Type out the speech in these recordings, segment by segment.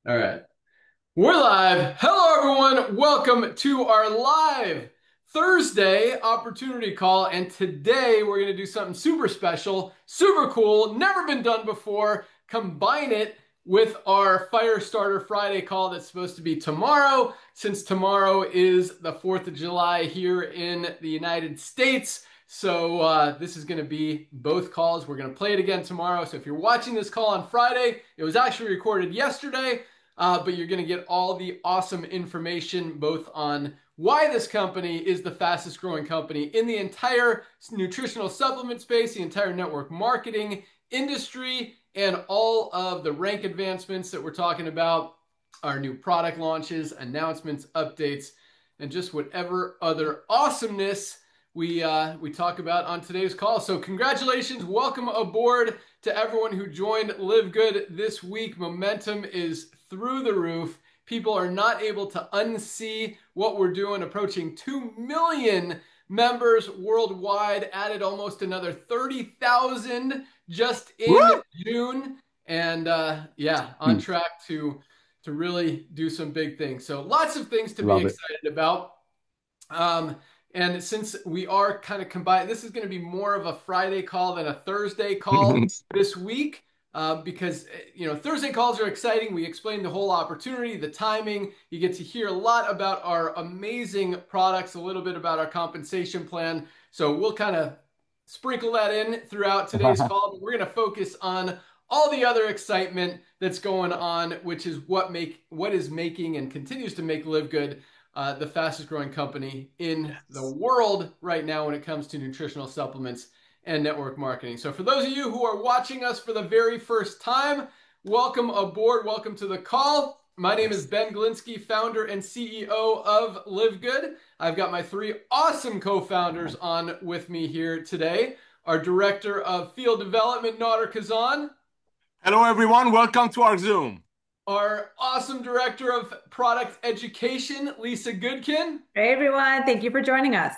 All right. We're live. Hello, everyone. Welcome to our live Thursday opportunity call. And today we're going to do something super special, super cool, never been done before. Combine it with our Firestarter Friday call that's supposed to be tomorrow, since tomorrow is the 4th of July here in the United States. So this is going to be both calls. We're going to play it again tomorrow. So if you're watching this call on Friday, it was actually recorded yesterday. But you're going to get all the awesome information both on why this company is the fastest growing company in the entire nutritional supplement space, the entire network marketing industry, and all of the rank advancements that we're talking about, our new product launches, announcements, updates, and just whatever other awesomeness we talk about on today's call. So congratulations, welcome aboard to everyone who joined Live Good this week. Momentum is through the roof. People are not able to unsee what we're doing, approaching 2 million members worldwide, added almost another 30,000 just Woo! in June. And yeah, on track to really do some big things. So lots of things to be Love it. excited about. Um, and since we are kind of combined, this is going to be more of a Friday call than a Thursday call this week. Because Thursday calls are exciting. We explain the whole opportunity, the timing. You get to hear a lot about our amazing products, a little bit about our compensation plan. So we'll kind of sprinkle that in throughout today's call. But we're going to focus on all the other excitement that's going on, which is what is making and continues to make Live Good the fastest growing company in the Yes. world right now when it comes to nutritional supplements and network marketing. So, for those of you who are watching us for the very first time, welcome aboard. Welcome to the call. My name is Yes. Ben Glinsky, founder and CEO of Live Good. I've got my three awesome co founders on with me here today. Our director of field development, Nader Kazan. Hello, everyone. Welcome to our Zoom. Our awesome director of product education, Lisa Goodkin. Hey everyone, thank you for joining us.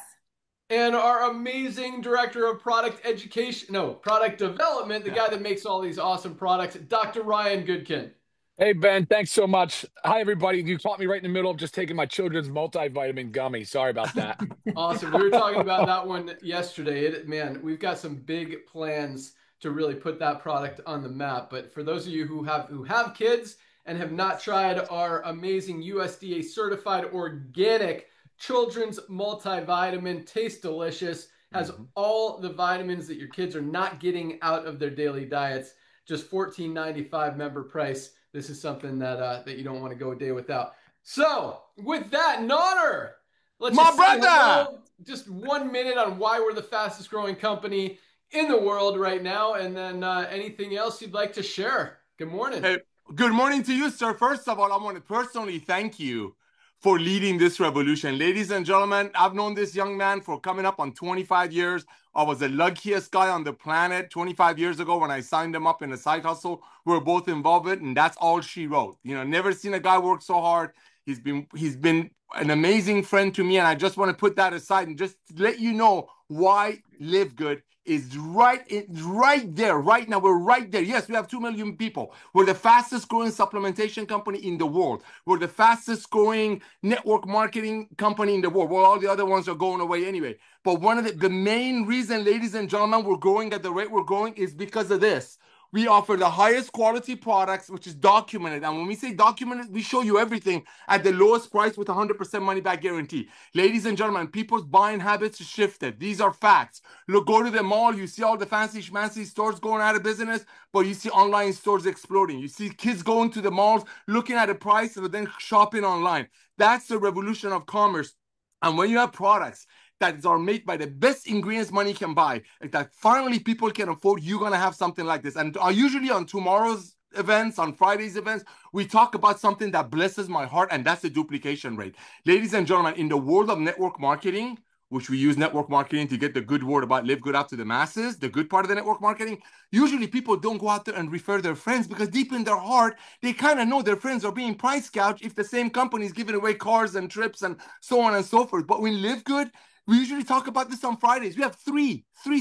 And our amazing director of product development, the Yeah. guy that makes all these awesome products, Dr. Ryan Goodkin. Hey Ben, thanks so much. Hi everybody. You caught me right in the middle of just taking my children's multivitamin gummy. Sorry about that. Awesome. We were talking about that one yesterday. Man, we've got some big plans to really put that product on the map. But for those of you who have kids and have not tried our amazing USDA certified organic children's multivitamin, tastes delicious, has Mhm. all the vitamins that your kids are not getting out of their daily diets. Just $14.95 member price. This is something that you don't want to go a day without. So, with that, Nodder, let's My just say brother. hello. Just 1 minute on why we're the fastest growing company in the world right now, and then anything else you'd like to share. Good morning. Hey, good morning to you, sir. First of all, I want to personally thank you for leading this revolution. Ladies and gentlemen, I've known this young man for coming up on 25 years. I was the luckiest guy on the planet 25 years ago when I signed him up in a side hustle. We are both involved in, and that's all she wrote. Never seen a guy work so hard. He's been an amazing friend to me, and I just want to put that aside and just let you know why Live Good is right there right now. We're right there. Yes, we have 2 million people. We're the fastest growing supplementation company in the world. We're the fastest growing network marketing company in the world. Well, all the other ones are going away anyway. But one of the main reason, ladies and gentlemen, we're growing at the rate we're growing is because of this. We offer the highest quality products, which is documented. And when we say documented, we show you everything at the lowest price with 100% money back guarantee. Ladies and gentlemen, people's buying habits shifted. These are facts. Look, go to the mall, you see all the fancy schmancy stores going out of business, but you see online stores exploding. You see kids going to the malls, looking at a price, and then shopping online. That's the revolution of commerce. And when you have products that are made by the best ingredients money can buy, that finally people can afford, you're going to have something like this. And usually on tomorrow's events, on Friday's events, we talk about something that blesses my heart, and that's the duplication rate. Ladies and gentlemen, in the world of network marketing, which we use network marketing to get the good word about Live Good out to the masses, the good part of the network marketing, usually people don't go out there and refer their friends because deep in their heart, they kind of know their friends are being price gouged if the same company is giving away cars and trips and so on and so forth. But when Live Good, we usually talk about this on Fridays. We have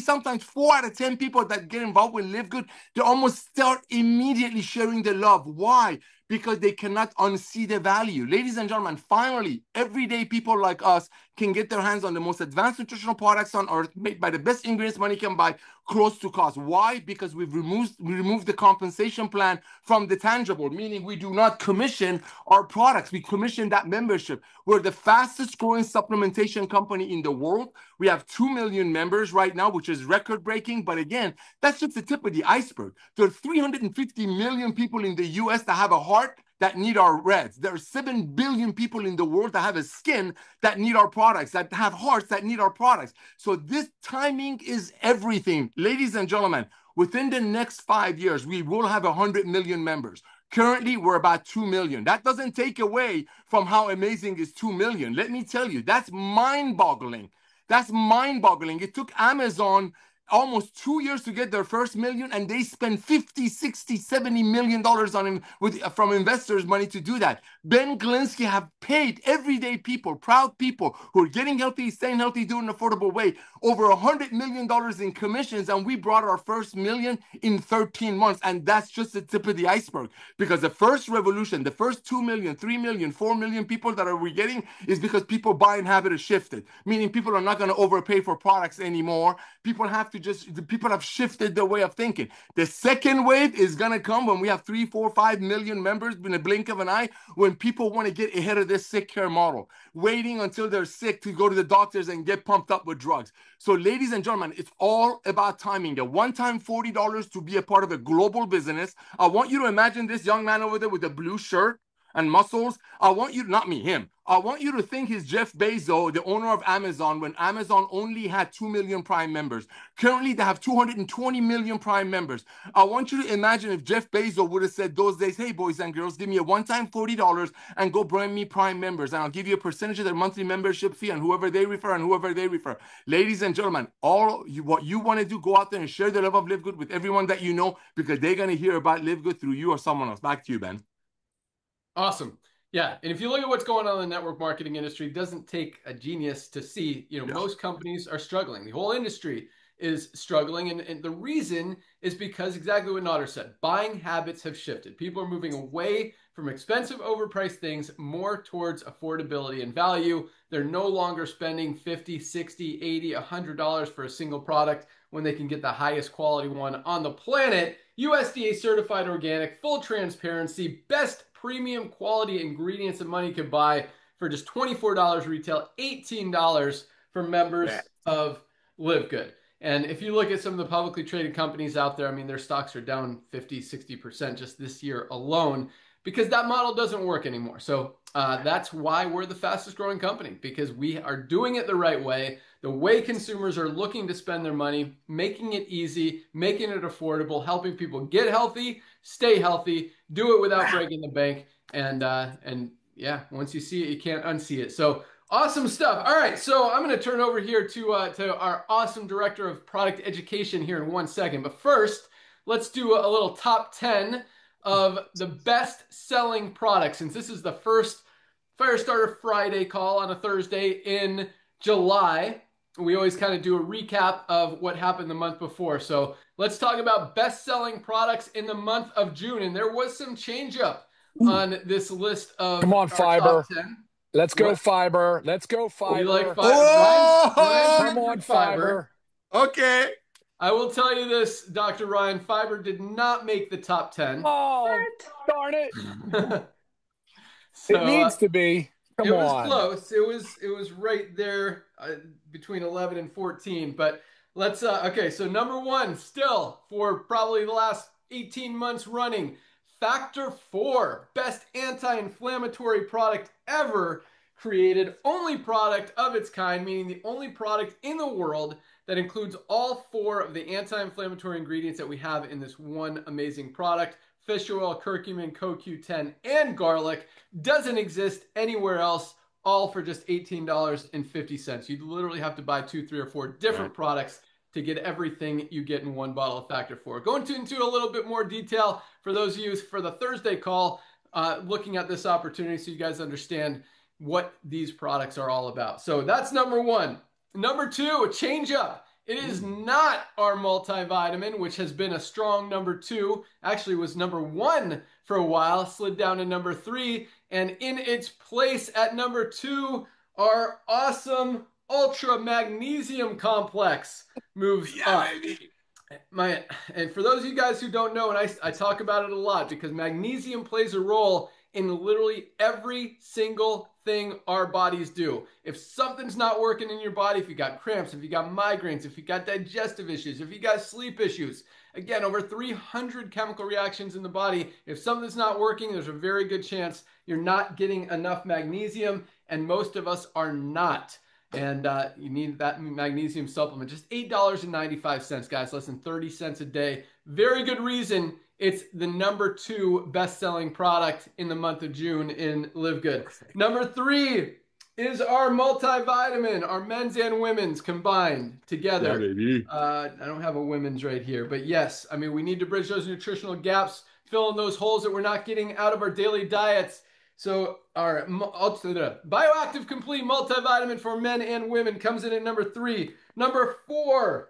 sometimes 4 out of 10 people that get involved with Live Good. They almost start immediately sharing the love. Why? because they cannot unsee the value. Ladies and gentlemen, finally, everyday people like us can get their hands on the most advanced nutritional products on earth, made by the best ingredients money can buy, close to cost. Why? Because we removed the compensation plan from the tangible, meaning we do not commission our products. We commission that membership. We're the fastest growing supplementation company in the world. We have 2 million members right now, which is record breaking. But again, that's just the tip of the iceberg. There are 350 million people in the US that have a heart that need our reds. There are 7 billion people in the world that have a skin that need our products, that have hearts that need our products. So this timing is everything. Ladies and gentlemen, within the next 5 years, we will have 100 million members. Currently, we're about 2 million. That doesn't take away from how amazing is 2 million. Let me tell you, that's mind-boggling. That's mind-boggling. It took Amazon almost 2 years to get their first million, and they spend 50, 60, 70 million dollars on from investors' money to do that. Ben Glinsky have paid everyday people, proud people who are getting healthy, staying healthy, doing an affordable way, over $100 million in commissions, and we brought our first million in 13 months, and that's just the tip of the iceberg. Because the first revolution, the first 2 million, 3 million, 4 million people that we're getting is because people buying habit has shifted, meaning people are not going to overpay for products anymore. People have shifted their way of thinking. The second wave is going to come when we have 3, 4, 5 million members in a blink of an eye, when people want to get ahead of this sick care model, waiting until they're sick to go to the doctors and get pumped up with drugs. So ladies and gentlemen, it's all about timing. A one-time $40 to be a part of a global business. I want you to imagine this young man over there with the blue shirt and muscles. I want you to, not me, him. I want you to think he's Jeff Bezos, the owner of Amazon, when Amazon only had 2 million Prime members. Currently, they have 220 million Prime members. I want you to imagine if Jeff Bezos would have said those days, hey, boys and girls, give me a one-time $40 and go bring me Prime members, and I'll give you a percentage of their monthly membership fee and whoever they refer. Ladies and gentlemen, what you want to do, go out there and share the love of Live Good with everyone that you know, because they're going to hear about Live Good through you or someone else. Back to you, Ben. Awesome. Yeah. And if you look at what's going on in the network marketing industry, it doesn't take a genius to see, most companies are struggling. The whole industry is struggling. And the reason is because exactly what Nader said, buying habits have shifted. People are moving away from expensive, overpriced things more towards affordability and value. They're no longer spending $50, $60, $80, $100 for a single product when they can get the highest quality one on the planet. USDA certified organic, full transparency, best premium quality ingredients that money could buy for just $24 retail, $18 for members of Live Good. And if you look at some of the publicly traded companies out there, I mean, their stocks are down 50, 60% just this year alone, because that model doesn't work anymore. So that's why we're the fastest growing company, because we are doing it the right way, the way consumers are looking to spend their money, making it easy, making it affordable, helping people get healthy, stay healthy, do it without breaking the bank. And yeah, once you see it, you can't unsee it. So awesome stuff. All right, so I'm going to turn over here to our awesome director of product education here in 1 second. But first, let's do a little top 10 of the best-selling products, since this is the first Firestarter Friday call on a Thursday in July. We always kind of do a recap of what happened the month before. So let's talk about best-selling products in the month of June. And there was some change up on this list of Come on, Fiber. top 10. Let's go, Fiber. Let's go, Fiber. You like Fiber? Oh! Come on, Fiber. Okay. I will tell you this, Dr. Ryan, Fiber did not make the top 10. Oh, darn it. So, it needs to be. Come on. It was close. It was right there between 11 and 14. But let's, okay, so number one, still for probably the last 18 months running, Factor 4, best anti-inflammatory product ever created, only product of its kind, meaning the only product in the world that includes all 4 of the anti-inflammatory ingredients that we have in this one amazing product. Fish oil, curcumin, CoQ10, and garlic. Doesn't exist anywhere else, all for just $18.50. You literally have to buy 2, 3, or 4 different products to get everything you get in one bottle of Factor 4. Going into a little bit more detail for those of you for the Thursday call, looking at this opportunity so you guys understand what these products are all about. So that's number one. Number two, a change up. It is not our multivitamin, which has been a strong number 2. Actually, was number 1 for a while, slid down to number 3, and in its place at number 2, our awesome Ultra Magnesium Complex moves up. And for those of you guys who don't know, and I talk about it a lot because magnesium plays a role in literally every single thing our bodies do. If something's not working in your body, if you got cramps, if you got migraines, if you got digestive issues, if you got sleep issues, again, over 300 chemical reactions in the body. If something's not working, there's a very good chance you're not getting enough magnesium, and most of us are not. And you need that magnesium supplement. Just $8.95, guys, less than 30 cents a day. Very good reason it's the number 2 best-selling product in the month of June in Live Good. Number 3 is our multivitamin, our men's and women's combined together. I don't have a women's right here, but yes, I mean, we need to bridge those nutritional gaps, fill in those holes that we're not getting out of our daily diets. So our Bioactive Complete multivitamin for men and women comes in at number 3. Number 4,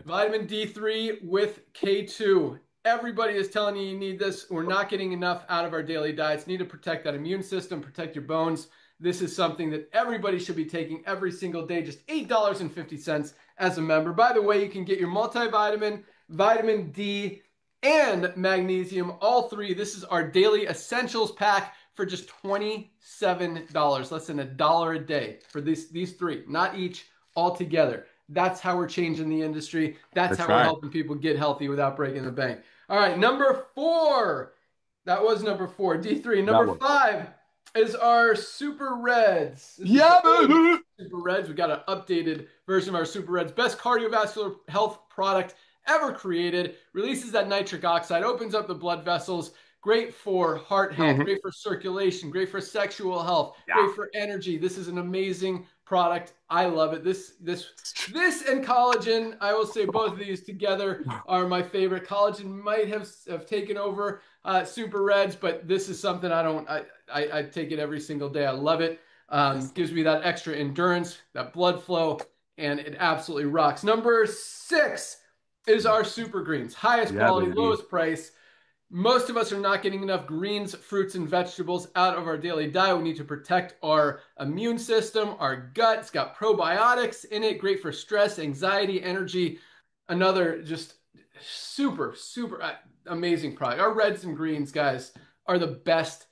vitamin D3 with K2. Everybody is telling you need this. We're not getting enough out of our daily diets. Need to protect that immune system, protect your bones. This is something that everybody should be taking every single day. Just $8.50 as a member. By the way, you can get your multivitamin, vitamin D, and magnesium, all 3. This is our daily essentials pack for just $27, less than $1 a day for these 3, not each, all together. That's how we're changing the industry. That's how we're helping people get healthy without breaking the bank. All right, number 4. That was number 4, D3. Number 5 is our Super Reds. Super Reds. We got an updated version of our Super Reds. Best cardiovascular health product ever created. Releases that nitric oxide, opens up the blood vessels. Great for heart health, great for circulation, great for sexual health, great for energy. This is an amazing product. I love it. This and collagen, I will say both of these together are my favorite. Collagen might have taken over Super Reds, but this is something I take it every single day. I love it. Gives me that extra endurance, that blood flow, and it absolutely rocks. Number 6 is our Super Greens. Highest quality, lowest price. Most of us are not getting enough greens, fruits, and vegetables out of our daily diet. We need to protect our immune system, our gut. It's got probiotics in it, great for stress, anxiety, energy. Another just super, super amazing product. Our reds and greens, guys, are the best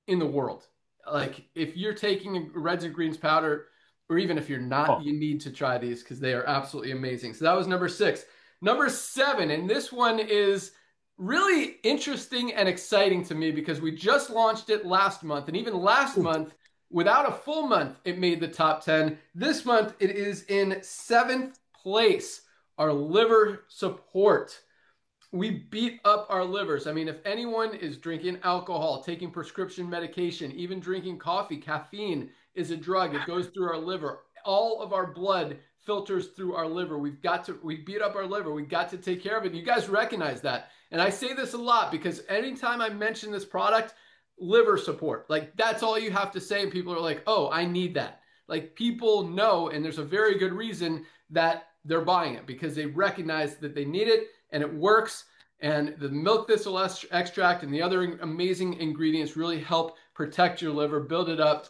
in the world. Like, if you're taking reds and greens powder, or even if you're not, you need to try these because they are absolutely amazing. So that was number 6. Number 7, and this one is really interesting and exciting to me because we just launched it last month. And even last month, without a full month, it made the top 10. This month, it is in 7th place, our liver support. We beat up our livers. I mean, if anyone is drinking alcohol, taking prescription medication, even drinking coffee, caffeine is a drug. It goes through our liver. All of our blood filters through our liver. We beat up our liver. We got to take care of it. You guys recognize that. And I say this a lot because anytime I mention this product, liver support, like that's all you have to say. And people are like, oh, I need that. Like, people know, and there's a very good reason that they're buying it because they recognize that they need it and it works. And the milk thistle extract and the other amazing ingredients really help protect your liver, build it up,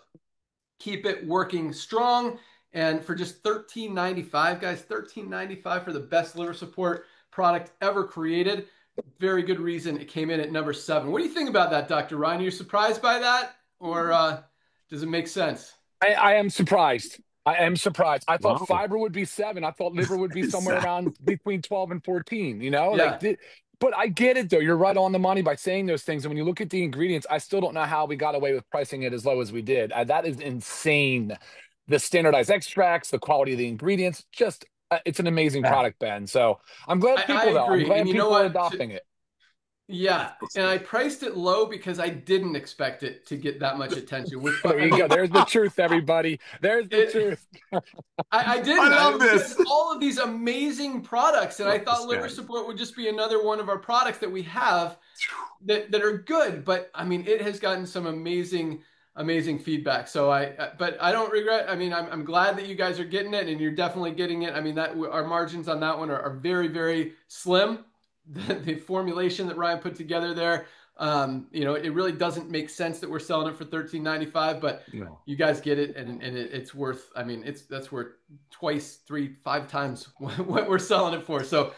keep it working strong. And for just $13.95, guys, $13.95 for the best liver support product ever created. Very good reason it came in at number 7. What do you think about that, Dr. Ryan? Are you surprised by that, or does it make sense? I am surprised. I am surprised. I thought fiber would be 7. I thought liver would be somewhere around between 12 and 14, you know? Yeah. But I get it, though. You're right on the money by saying those things. And when you look at the ingredients, I still don't know how we got away with pricing it as low as we did. That is insane. The standardized extracts, the quality of the ingredients, just it's an amazing product, Ben. So I'm glad people, I'm glad people are adopting it. Yeah, and I priced it low because I didn't expect it to get that much attention. There you go. There's the truth, everybody. There's the truth. I didn't. I love this. All of these amazing products, and I thought liver support would just be another one of our products that we have that are good. But I mean, it has gotten some amazing amazing feedback. So but I don't regret. I mean, I'm glad that you guys are getting it, and you're definitely getting it. I mean, that our margins on that one are very, very slim. The formulation that Ryan put together there, you know, it really doesn't make sense that we're selling it for $13.95, but No. you guys get it, and it's worth. I mean, that's worth twice, 3, 5 times what we're selling it for. So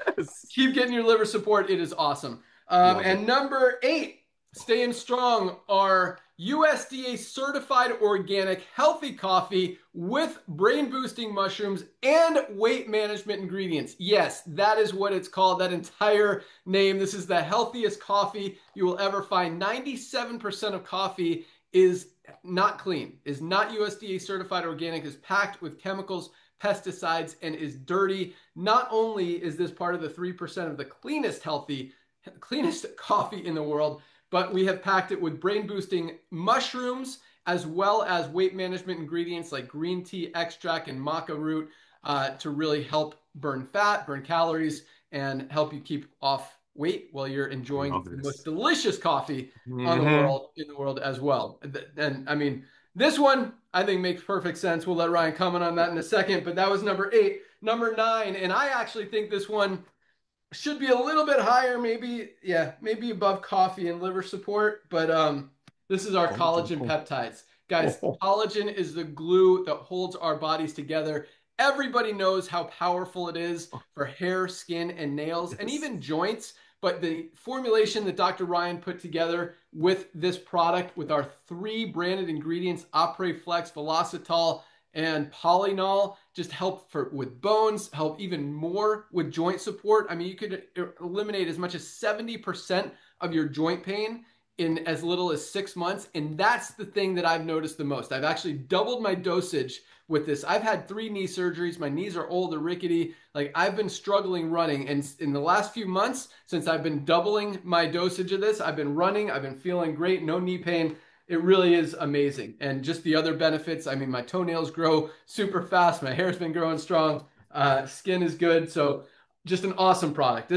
keep getting your liver support. It is awesome. And number 8, staying strong, are USDA certified organic healthy coffee with brain boosting mushrooms and weight management ingredients. Yes, that is what it's called, that entire name. This is the healthiest coffee you will ever find. 97% of coffee is not clean, is not USDA certified organic, is packed with chemicals, pesticides, and is dirty. Not only is this part of the 3% of the cleanest coffee in the world, but we have packed it with brain boosting mushrooms as well as weight management ingredients like green tea extract and maca root to really help burn fat, burn calories, and help you keep off weight while you're enjoying the most delicious coffee in the world as well. And I mean, this one I think makes perfect sense. We'll let Ryan comment on that in a second, but that was number 8. Number 9, and I actually think this one should be a little bit higher, maybe above coffee and liver support, but this is our collagen peptides. Guys, collagen is the glue that holds our bodies together. Everybody knows how powerful it is for hair, skin, and nails, and even joints. But the formulation that Dr. Ryan put together with this product, with our 3 branded ingredients, Flex, Velocitol, and Polynol, just help with bones, help even more with joint support. I mean, you could eliminate as much as 70% of your joint pain in as little as 6 months. And that's the thing that I've noticed the most. I've actually doubled my dosage with this. I've had 3 knee surgeries. My knees are old, they're rickety. Like, I've been struggling running. And in the last few months, since I've been doubling my dosage of this, I've been running. I've been feeling great. No knee pain. It really is amazing. And just the other benefits, I mean, my toenails grow super fast. My hair's been growing strong. Skin is good. So just an awesome product.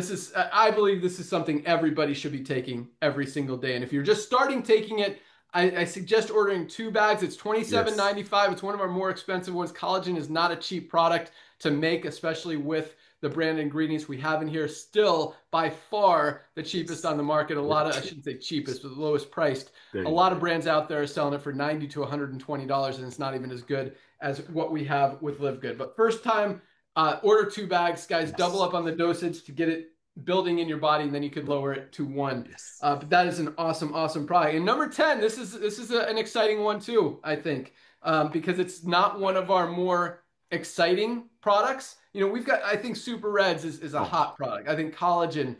I believe this is something everybody should be taking every single day. And if you're just starting taking it, I suggest ordering 2 bags. It's $27.95. It's one of our more expensive ones. Collagen is not a cheap product to make, especially with the brand ingredients we have in here. Still, by far, the cheapest on the market. I shouldn't say cheapest, but the lowest priced. A lot of brands out there are selling it for $90 to $120, and it's not even as good as what we have with Live Good. But first time, order 2 bags, guys. Double up on the dosage to get it building in your body, and then you could lower it to 1. But that is an awesome product. And number 10, this is an exciting one too, I think, because it's not one of our more exciting products. You know, we've got, I think Super Reds is a hot product. I think collagen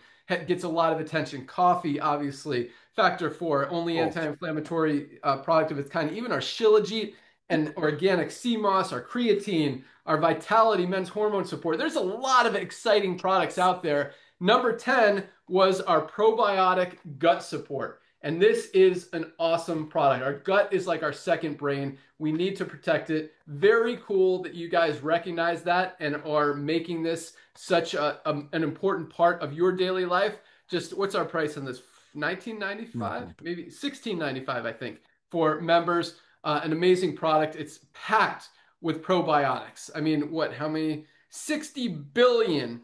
gets a lot of attention. Coffee, obviously, Factor 4, only anti-inflammatory product of its kind. Even our Shilajit and organic sea moss, our creatine, our Vitality men's hormone support. There's a lot of exciting products out there. Number 10 was our probiotic gut support. And this is an awesome product. Our gut is like our second brain. We need to protect it. Very cool that you guys recognize that and are making this such an important part of your daily life. Just what's our price on this? $19.95? Maybe $16.95, I think, for members. An amazing product. It's packed with probiotics. I mean, how many? 60 billion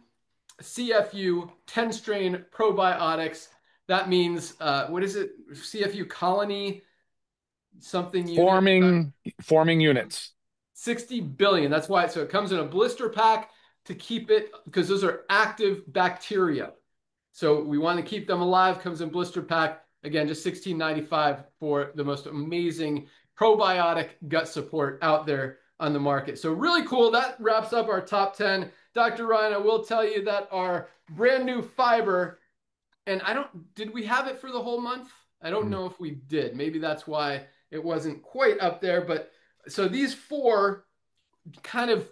CFU 10-strain probiotics. That means, what is it? CFU colony something unit? Forming units. 60 billion. That's why. So it comes in a blister pack to keep it, because those are active bacteria. So we want to keep them alive. Comes in blister pack. Again, just $16.95 for the most amazing probiotic gut support out there on the market. So really cool. That wraps up our top 10. Dr. Ryan, I will tell you that our brand new fiber, and did we have it for the whole month? I don't know if we did. Maybe that's why it wasn't quite up there. But so these 4 kind of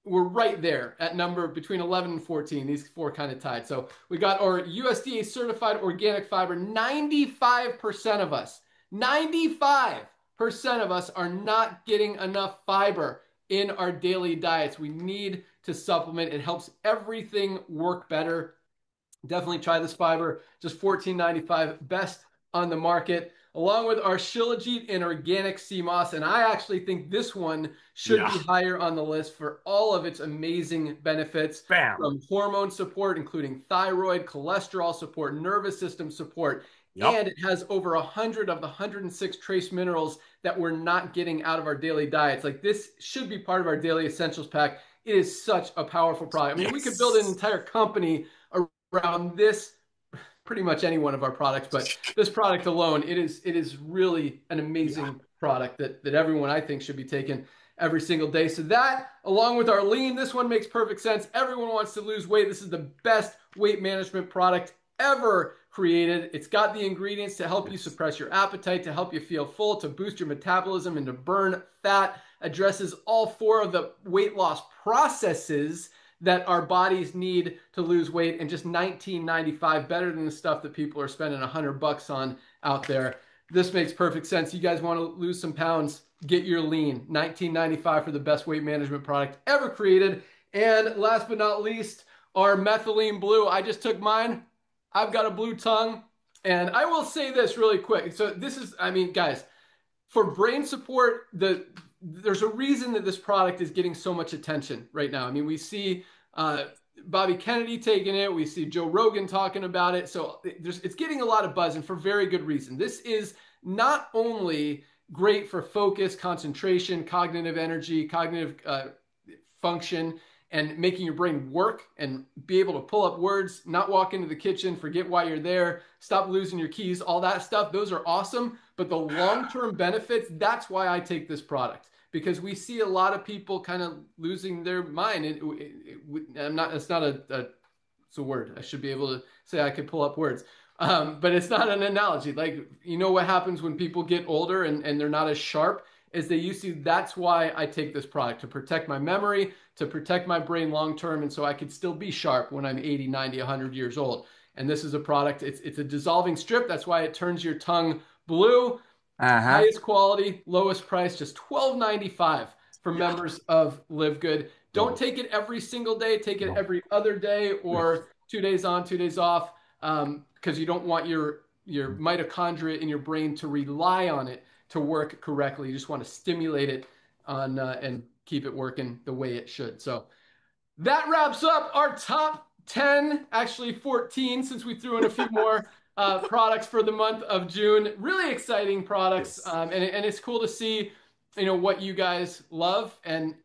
were right there at number between 11 and 14. These 4 kind of tied. So we got our USDA certified organic fiber. 95% of us, 95% of us are not getting enough fiber in our daily diets. We need to supplement. It helps everything work better. Definitely try this fiber. Just $14.95, best on the market. along with our Shilajit and organic sea moss. And I actually think this one should be higher on the list for all of its amazing benefits. Bam. From hormone support, including thyroid, cholesterol support, nervous system support. And it has over 100 of the 106 trace minerals that we're not getting out of our daily diets. Like, this should be part of our daily essentials pack. It is such a powerful product. I mean, we could build an entire company around this, pretty much any one of our products, but this product alone, it is really an amazing product that everyone, I think, should be taking every single day. So that, along with our lean, this one makes perfect sense. Everyone wants to lose weight. This is the best weight management product ever created. It's got the ingredients to help you suppress your appetite, to help you feel full, to boost your metabolism, and to burn fat. Addresses all 4 of the weight loss processes that our bodies need to lose weight, and just $19.95, better than the stuff that people are spending $100 on out there. This makes perfect sense. You guys want to lose some pounds, get your lean. $19.95 for the best weight management product ever created. And last but not least, our methylene blue. I just took mine. I've got a blue tongue. And I will say this really quick. So this is, I mean, guys, for brain support, there's a reason that this product is getting so much attention right now. I mean, we see Bobby Kennedy taking it. We see Joe Rogan talking about it. So it's getting a lot of buzz, and for very good reason. This is not only great for focus, concentration, cognitive energy, cognitive function, and making your brain work and be able to pull up words, not walk into the kitchen, forget why you're there, stop losing your keys, all that stuff. Those are awesome. But the long-term benefits, that's why I take this product, because we see a lot of people kind of losing their mind. It's a word. I should be able to say I could pull up words. But it's not an analogy. Like, you know what happens when people get older and they're not as sharp as they used to? That's why I take this product, to protect my memory, to protect my brain long-term, and so I could still be sharp when I'm 80, 90, 100 years old. And this is a product, it's a dissolving strip. That's why it turns your tongue blue. Highest quality, lowest price, just $12.95 for members of Live Good. Don't take it every single day. Take it every other day, or 2 days on, 2 days off, because you don't want your mitochondria in your brain to rely on it to work correctly. You just want to stimulate it on and keep it working the way it should. So that wraps up our top 10, actually 14, since we threw in a few more products for the month of June. Really exciting products. And it's cool to see, what you guys love. And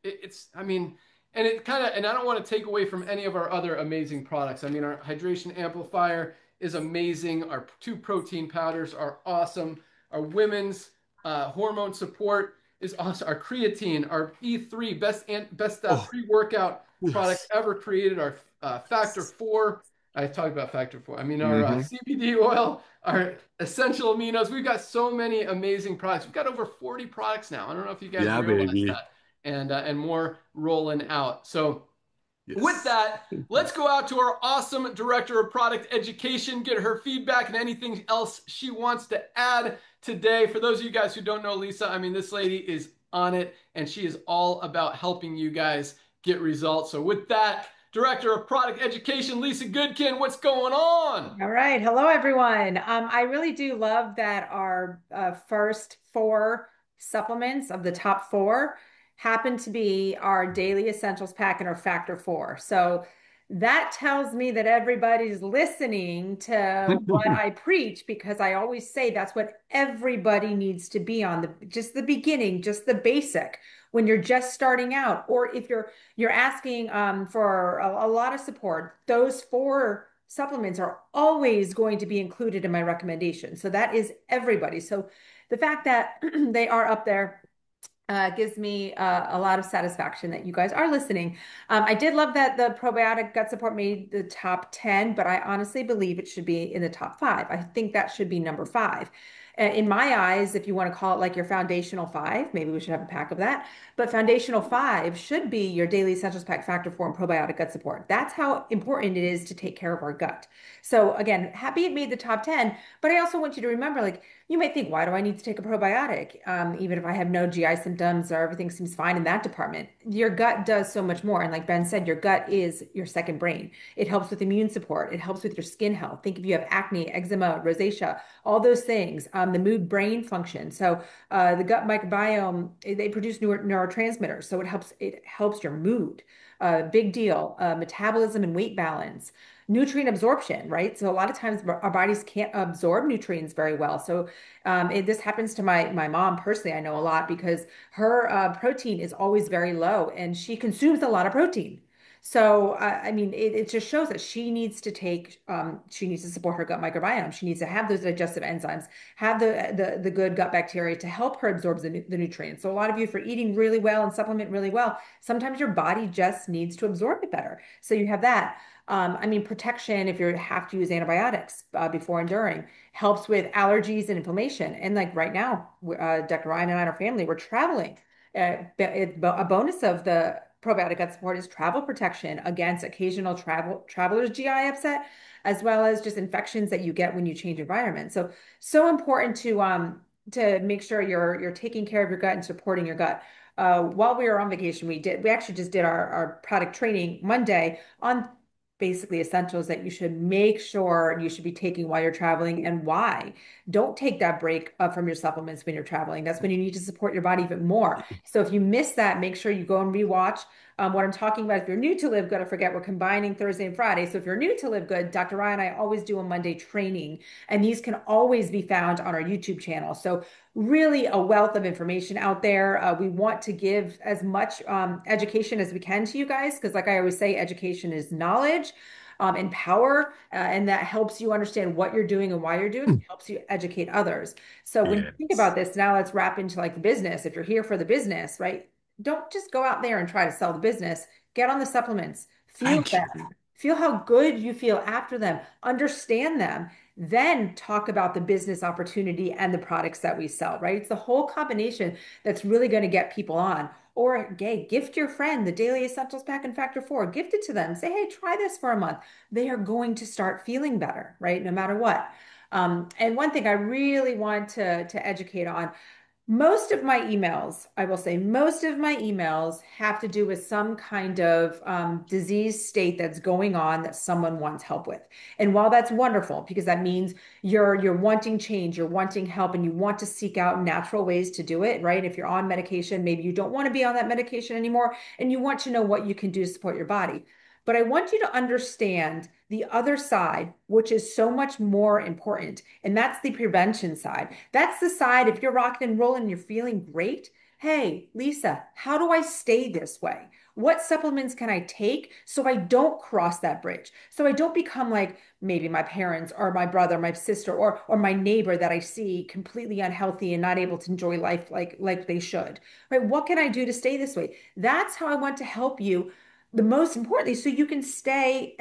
and I don't want to take away from any of our other amazing products. I mean, our hydration amplifier is amazing. Our 2 protein powders are awesome. Our women's hormone support is awesome. Our creatine, our E3, best pre-workout product ever created. Our Factor 4. I talked about Factor 4. I mean, our CBD oil, our essential aminos. We've got so many amazing products. We've got over 40 products now. I don't know if you guys realize that. And more rolling out. So with that, let's go out to our awesome director of product education, get her feedback and anything else she wants to add today. For those of you guys who don't know Lisa, I mean, this lady is on it, and she is all about helping you guys get results. So with that, Director of Product Education, Lisa Goodkin, what's going on? All right. Hello, everyone. I really do love that our first 4 supplements of the top 4 happen to be our Daily Essentials Pack and our Factor 4. So that tells me that everybody's listening to what I preach, because I always say that's what everybody needs to be on, just the beginning, just the basic, when you're just starting out, or if you're asking for a lot of support. Those 4 supplements are always going to be included in my recommendation. So that is everybody. So the fact that they are up there gives me a lot of satisfaction that you guys are listening. I did love that the probiotic gut support made the top 10, but I honestly believe it should be in the top 5. I think that should be number 5. In my eyes, if you want to call it like your foundational 5, maybe we should have a pack of that. But foundational 5 should be your Daily Essentials Pack, Factor 4, and probiotic gut support. That's how important it is to take care of our gut. So again, happy it made the top 10, but I also want you to remember, like, you might think, why do I need to take a probiotic? Even if I have no GI symptoms or everything seems fine in that department. Your gut does so much more. And like Ben said, your gut is your second brain. It helps with immune support. It helps with your skin health. Think if you have acne, eczema, rosacea, all those things. the mood brain function. So the gut microbiome, they produce neurotransmitters, so it helps your mood. Big deal. Metabolism and weight balance, nutrient absorption, right? So a lot of times our bodies can't absorb nutrients very well. So this happens to my mom personally. I know a lot because her protein is always very low, and she consumes a lot of protein. So, I mean, it just shows that she needs to support her gut microbiome. She needs to have those digestive enzymes, have the good gut bacteria to help her absorb the nutrients. So a lot of you, for eating really well and supplement really well, sometimes your body just needs to absorb it better. So you have that. I mean, protection, if you have to use antibiotics before and during, helps with allergies and inflammation. And like right now, Dr. Ryan and I and our family, we're traveling. A bonus of the probiotic gut support is travel protection against occasional traveler's GI upset, as well as just infections that you get when you change environment. So important to make sure you're taking care of your gut and supporting your gut. While we were on vacation, we actually just did our product training Monday on basically essentials that you should make sure you should be taking while you're traveling, and why. Don't take that break from your supplements when you're traveling. That's when you need to support your body even more. So if you miss that, make sure you go and rewatch what I'm talking about. If you're new to Live Good, I forget we're combining Thursday and Friday. So if you're new to Live Good, Dr. Ryan and I always do a Monday training, and these can always be found on our YouTube channel. So really a wealth of information out there. We want to give as much education as we can to you guys, because like I always say, education is knowledge. And power, and that helps you understand what you're doing and why you're doing it, helps you educate others. So when you think about this, now let's wrap into like the business. If you're here for the business, right? Don't just go out there and try to sell the business. Get on the supplements, feel Thank you. them, feel how good you feel after them, understand them, then talk about the business opportunity and the products that we sell, right? It's the whole combination that's really going to get people on. Or, hey, gift your friend the Daily Essentials Pack and Factor 4. Gift it to them. Say, hey, try this for a month. They are going to start feeling better, right? No matter what. And one thing I really want to educate on, most of my emails, I will say, most of my emails have to do with some kind of disease state that's going on that someone wants help with. And while that's wonderful, because that means you're wanting change, you're wanting help, and you want to seek out natural ways to do it, right? If you're on medication, maybe you don't want to be on that medication anymore, and you want to know what you can do to support your body. But I want you to understand the other side, which is so much more important, and that's the prevention side. That's the side, if you're rocking and rolling and you're feeling great, hey, Lisa, how do I stay this way? What supplements can I take so I don't cross that bridge? So I don't become like maybe my parents or my brother, my sister, or my neighbor that I see completely unhealthy and not able to enjoy life like they should. Right? What can I do to stay this way? That's how I want to help you, the most importantly, so you can stay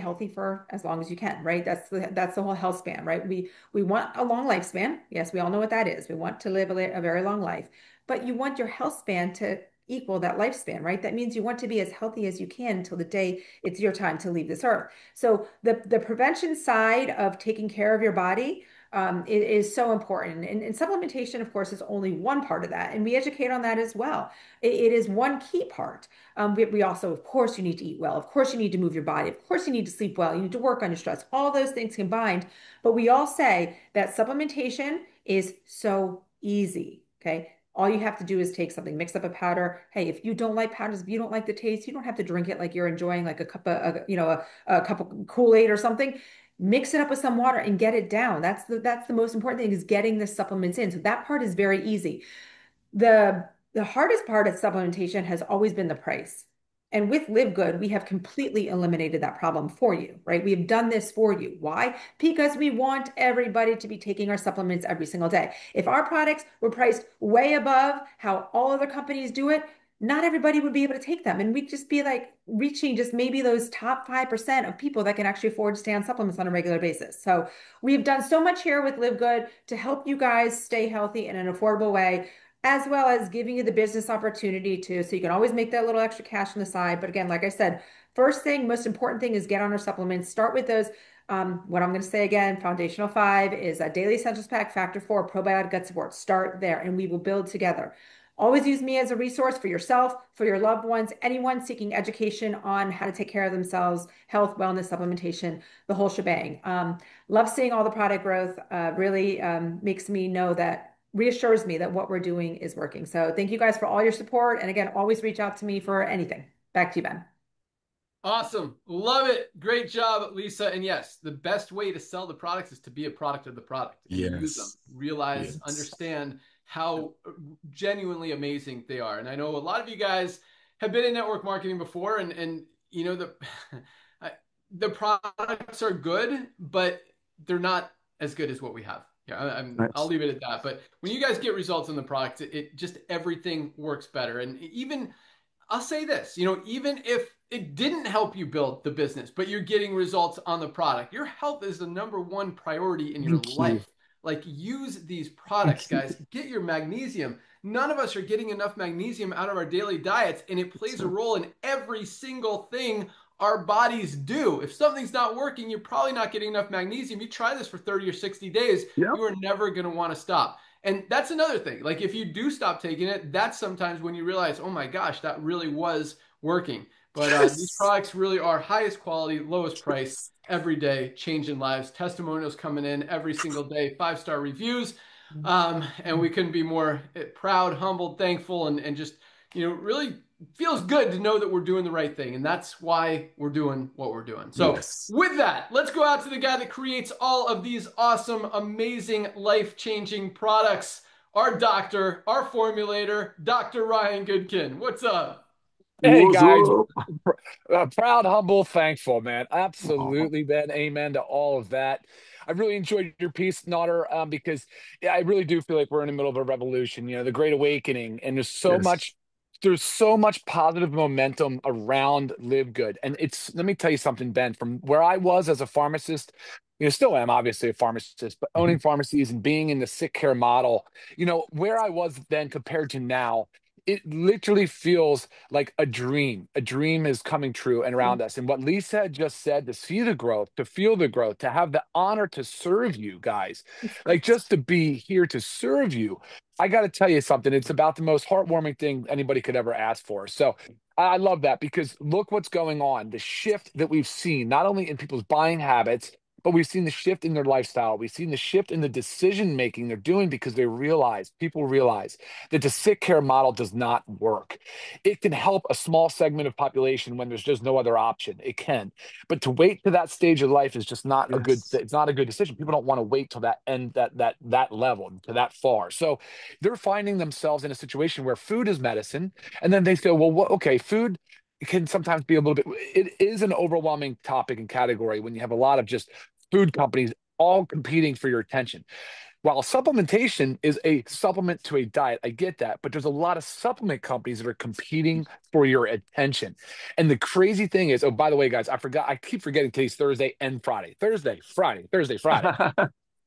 healthy for as long as you can, right? That's the whole health span, right? We want a long lifespan. Yes, we all know what that is. We want to live a very long life, but you want your health span to equal that lifespan, right? That means you want to be as healthy as you can until the day it's your time to leave this earth. So the prevention side of taking care of your body is so important. And supplementation, of course, is only one part of that. And we educate on that as well. It is one key part. We also, of course, you need to eat well. Of course, you need to move your body. Of course, you need to sleep well. You need to work on your stress. All those things combined. But we all say that supplementation is so easy. Okay. All you have to do is take something, mix up a powder. Hey, if you don't like powders, if you don't like the taste, you don't have to drink it like you're enjoying like a cup of, a cup of Kool-Aid or something. Mix it up with some water and get it down. That's the most important thing, is getting the supplements in. So that part is very easy. The hardest part of supplementation has always been the price. And with Live Good, we have completely eliminated that problem for you, right? We have done this for you. Why? Because we want everybody to be taking our supplements every single day. If our products were priced way above how all other companies do it, not everybody would be able to take them. And we'd just be like reaching just maybe those top 5% of people that can actually afford to stay on supplements on a regular basis. So we've done so much here with Live Good to help you guys stay healthy in an affordable way, as well as giving you the business opportunity too. So you can always make that little extra cash on the side. But again, like I said, first thing, most important thing is get on our supplements. Start with those. What I'm going to say again, foundational 5 is a Daily Essentials Pack, Factor 4, Probiotic Gut Support. Start there and we will build together. Always use me as a resource for yourself, for your loved ones, anyone seeking education on how to take care of themselves, health, wellness, supplementation, the whole shebang. Love seeing all the product growth. Really makes me know that reassures me that what we're doing is working. So thank you guys for all your support. And again, always reach out to me for anything. Back to you, Ben. Awesome. Love it. Great job, Lisa. And yes, the best way to sell the products is to be a product of the product and use them. Realize, understand how genuinely amazing they are. And I know a lot of you guys have been in network marketing before, and you know the products are good, but they're not as good as what we have. Yeah, I'll leave it at that. But when you guys get results on the product, it just everything works better. And even I'll say this, even if it didn't help you build the business, but you're getting results on the product, your health is the number one priority in your life. Like, use these products, guys. Get your magnesium. None of us are getting enough magnesium out of our daily diets, and it plays a role in every single thing our bodies do. If something's not working, you're probably not getting enough magnesium. You try this for 30 or 60 days, you are never going to want to stop. And that's another thing. Like, if you do stop taking it, that's sometimes when you realize, oh my gosh, that really was working. But these products really are highest quality, lowest price, every day, changing lives. Testimonials coming in every single day, 5-star reviews. And we couldn't be more proud, humbled, thankful, and just, really feels good to know that we're doing the right thing. And that's why we're doing what we're doing. So with that, let's go out to the guy that creates all of these awesome, amazing, life-changing products. Our doctor, our formulator, Dr. Ryan Goodkin. What's up? Hey guys, proud, humble, thankful, man. Absolutely, Ben. Amen to all of that. I really enjoyed your piece, Notter, because I really do feel like we're in the middle of a revolution, the Great Awakening, and there's so much positive momentum around Live Good. And let me tell you something, Ben, from where I was as a pharmacist, still am obviously a pharmacist, but owning pharmacies and being in the sick care model, where I was then compared to now, it literally feels like a dream. A dream is coming true and around us. And what Lisa had just said, to see the growth, to feel the growth, to have the honor to serve you guys, like just to be here to serve you. I got to tell you something. It's about the most heartwarming thing anybody could ever ask for. So I love that, because look what's going on. The shift that we've seen, not only in people's buying habits, but we've seen the shift in their lifestyle. We've seen the shift in the decision making they're doing, because people realize that the sick care model does not work. It can help a small segment of population when there's just no other option. It can, but to wait to that stage of life is just not a good. It's not a good decision. People don't want to wait till that end, that level, to that far. So they're finding themselves in a situation where food is medicine, and then they say, well, okay, food can sometimes be a little bit. It is an overwhelming topic and category when you have a lot of just food companies all competing for your attention. While supplementation is a supplement to a diet, I get that, but there's a lot of supplement companies that are competing for your attention. And the crazy thing is, oh, by the way, guys, I keep forgetting today's Thursday and Friday. Thursday, Friday.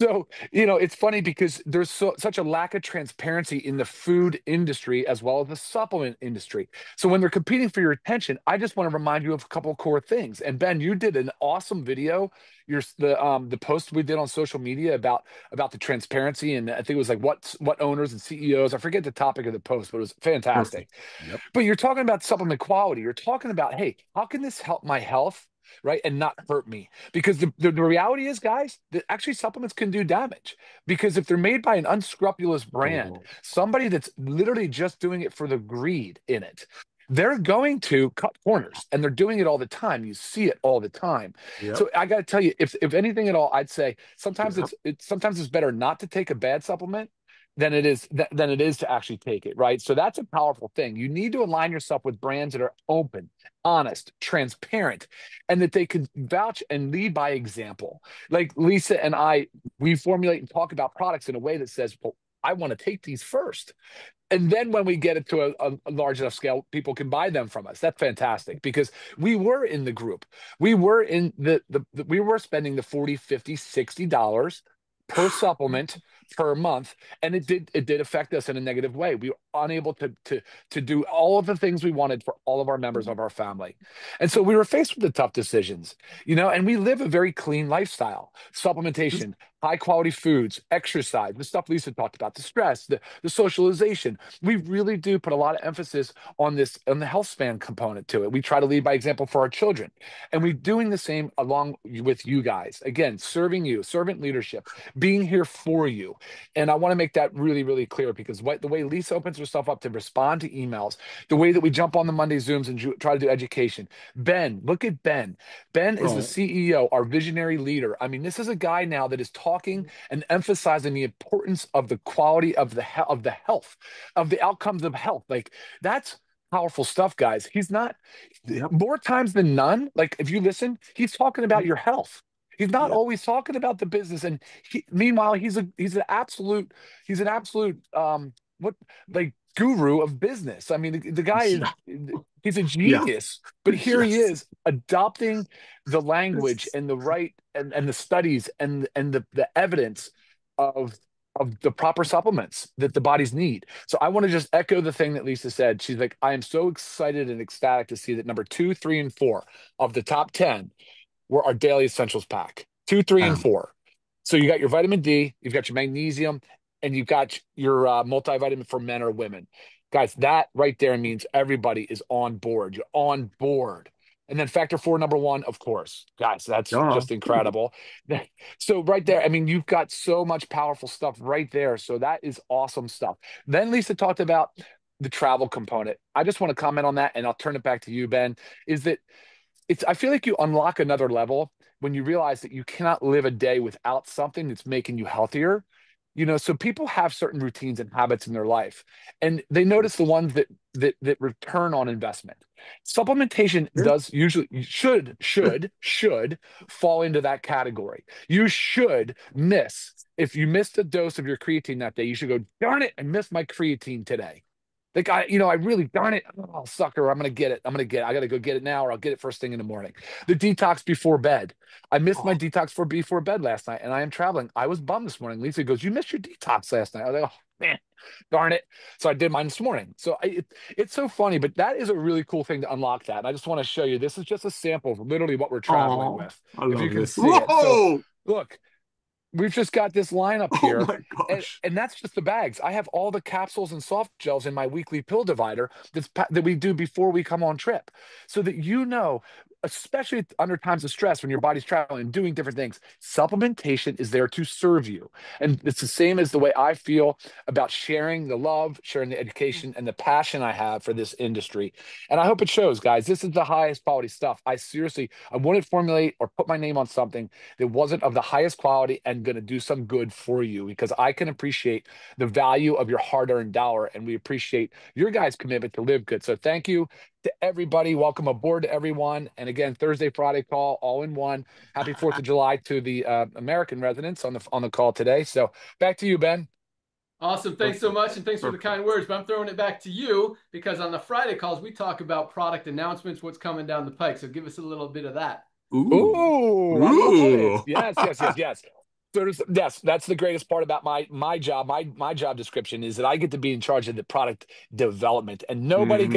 So, it's funny because there's such a lack of transparency in the food industry as well as the supplement industry. So when they're competing for your attention, I just want to remind you of a couple of core things. And Ben, you did an awesome video. The post we did on social media about the transparency, and I think it was like what owners and CEOs. I forget the topic of the post, but it was fantastic. But you're talking about supplement quality. You're talking about, hey, how can this help my health? Right, and not hurt me, because the reality is, guys, that actually supplements can do damage, because if they're made by an unscrupulous brand, somebody that's literally just doing it for the greed in it, they're going to cut corners, and they're doing it all the time. You see it all the time. So I got to tell you, if anything at all, I'd say sometimes it's better not to take a bad supplement than it is to actually take it, right? So that's a powerful thing. You need to align yourself with brands that are open, honest, transparent, and that they can vouch and lead by example. Like Lisa and I, we formulate and talk about products in a way that says, well, I want to take these first. And then when we get it to a large enough scale, people can buy them from us. That's fantastic, because we were in the group. We were in we were spending the $40, $50, $60 per supplement per month, and it did affect us in a negative way. We were unable to do all of the things we wanted for all of our members of our family. And so we were faced with the tough decisions, and we live a very clean lifestyle, supplementation, high quality foods, exercise, the stuff Lisa talked about, the stress, the socialization. We really do put a lot of emphasis on the health span component to it. We try to lead by example for our children, and we're doing the same along with you guys. Again, serving you, servant leadership, being here for you. And I want to make that really, really clear, because the way Lisa opens herself up to respond to emails, the way that we jump on the Monday Zooms and try to do education. Ben, look at Ben. Ben is the CEO, our visionary leader. I mean, this is a guy now that is talking and emphasizing the importance of the quality of the health, of the outcomes of health. Like, that's powerful stuff, guys. He's not, more times than none, like, if you listen, he's talking about your health. He's not always talking about the business. And meanwhile, he's an absolute what, like, guru of business. I mean, the guy is, he's a genius, but here he is adopting the language and the right and the studies and the evidence of the proper supplements that the bodies need. So I want to just echo the thing that Lisa said. She's like, I am so excited and ecstatic to see that number 2, 3, and 4 of the top 10 were our daily essentials pack. 2, 3, and 4. So you got your vitamin D, you've got your magnesium, and you've got your multivitamin for men or women. Guys, that right there means everybody is on board. You're on board. And then factor 4, number 1, of course. Guys, that's just incredible. So right there, I mean, you've got so much powerful stuff right there. So that is awesome stuff. Then Lisa talked about the travel component. I just want to comment on that, and I'll turn it back to you, Ben, is that I feel like you unlock another level when you realize that you cannot live a day without something that's making you healthier. So people have certain routines and habits in their life, and they notice the ones that return on investment. Supplementation does usually should fall into that category. You should miss, if you missed a dose of your creatine that day, you should go, darn it, I missed my creatine today. Like, I really, darn it, oh, sucker, I'm going to get it. I got to go get it now, or I'll get it first thing in the morning. The detox before bed. I missed my detox before bed last night, and I am traveling. I was bummed this morning. Lisa goes, you missed your detox last night. I was like, oh, man, darn it. So I did mine this morning. So it's so funny, but that is a really cool thing to unlock that. And I just want to show you, this is just a sample of literally what we're traveling with. If you can see it. So, look. We've just got this lineup here, and that's just the bags. I have all the capsules and soft gels in my weekly pill divider that we do before we come on trip, so that especially under times of stress when your body's traveling and doing different things, supplementation is there to serve you. And it's the same as the way I feel about sharing the love, sharing the education, and the passion I have for this industry. And I hope it shows, guys. This is the highest quality stuff. I wouldn't formulate or put my name on something that wasn't of the highest quality and going to do some good for you, because I can appreciate the value of your hard-earned dollar, and we appreciate your guys' commitment to live good. So thank you to everybody. Welcome aboard to everyone. And again, Thursday, Friday call, all in one. Happy 4th of July to the American residents on the call today. So back to you, Ben. Awesome. Thanks so much. And thanks for the kind words. But I'm throwing it back to you, because on the Friday calls, we talk about product announcements, what's coming down the pike. So give us a little bit of that. Ooh. Yes. So yes, that's the greatest part about my job. My job description is that I get to be in charge of the product development, and nobody's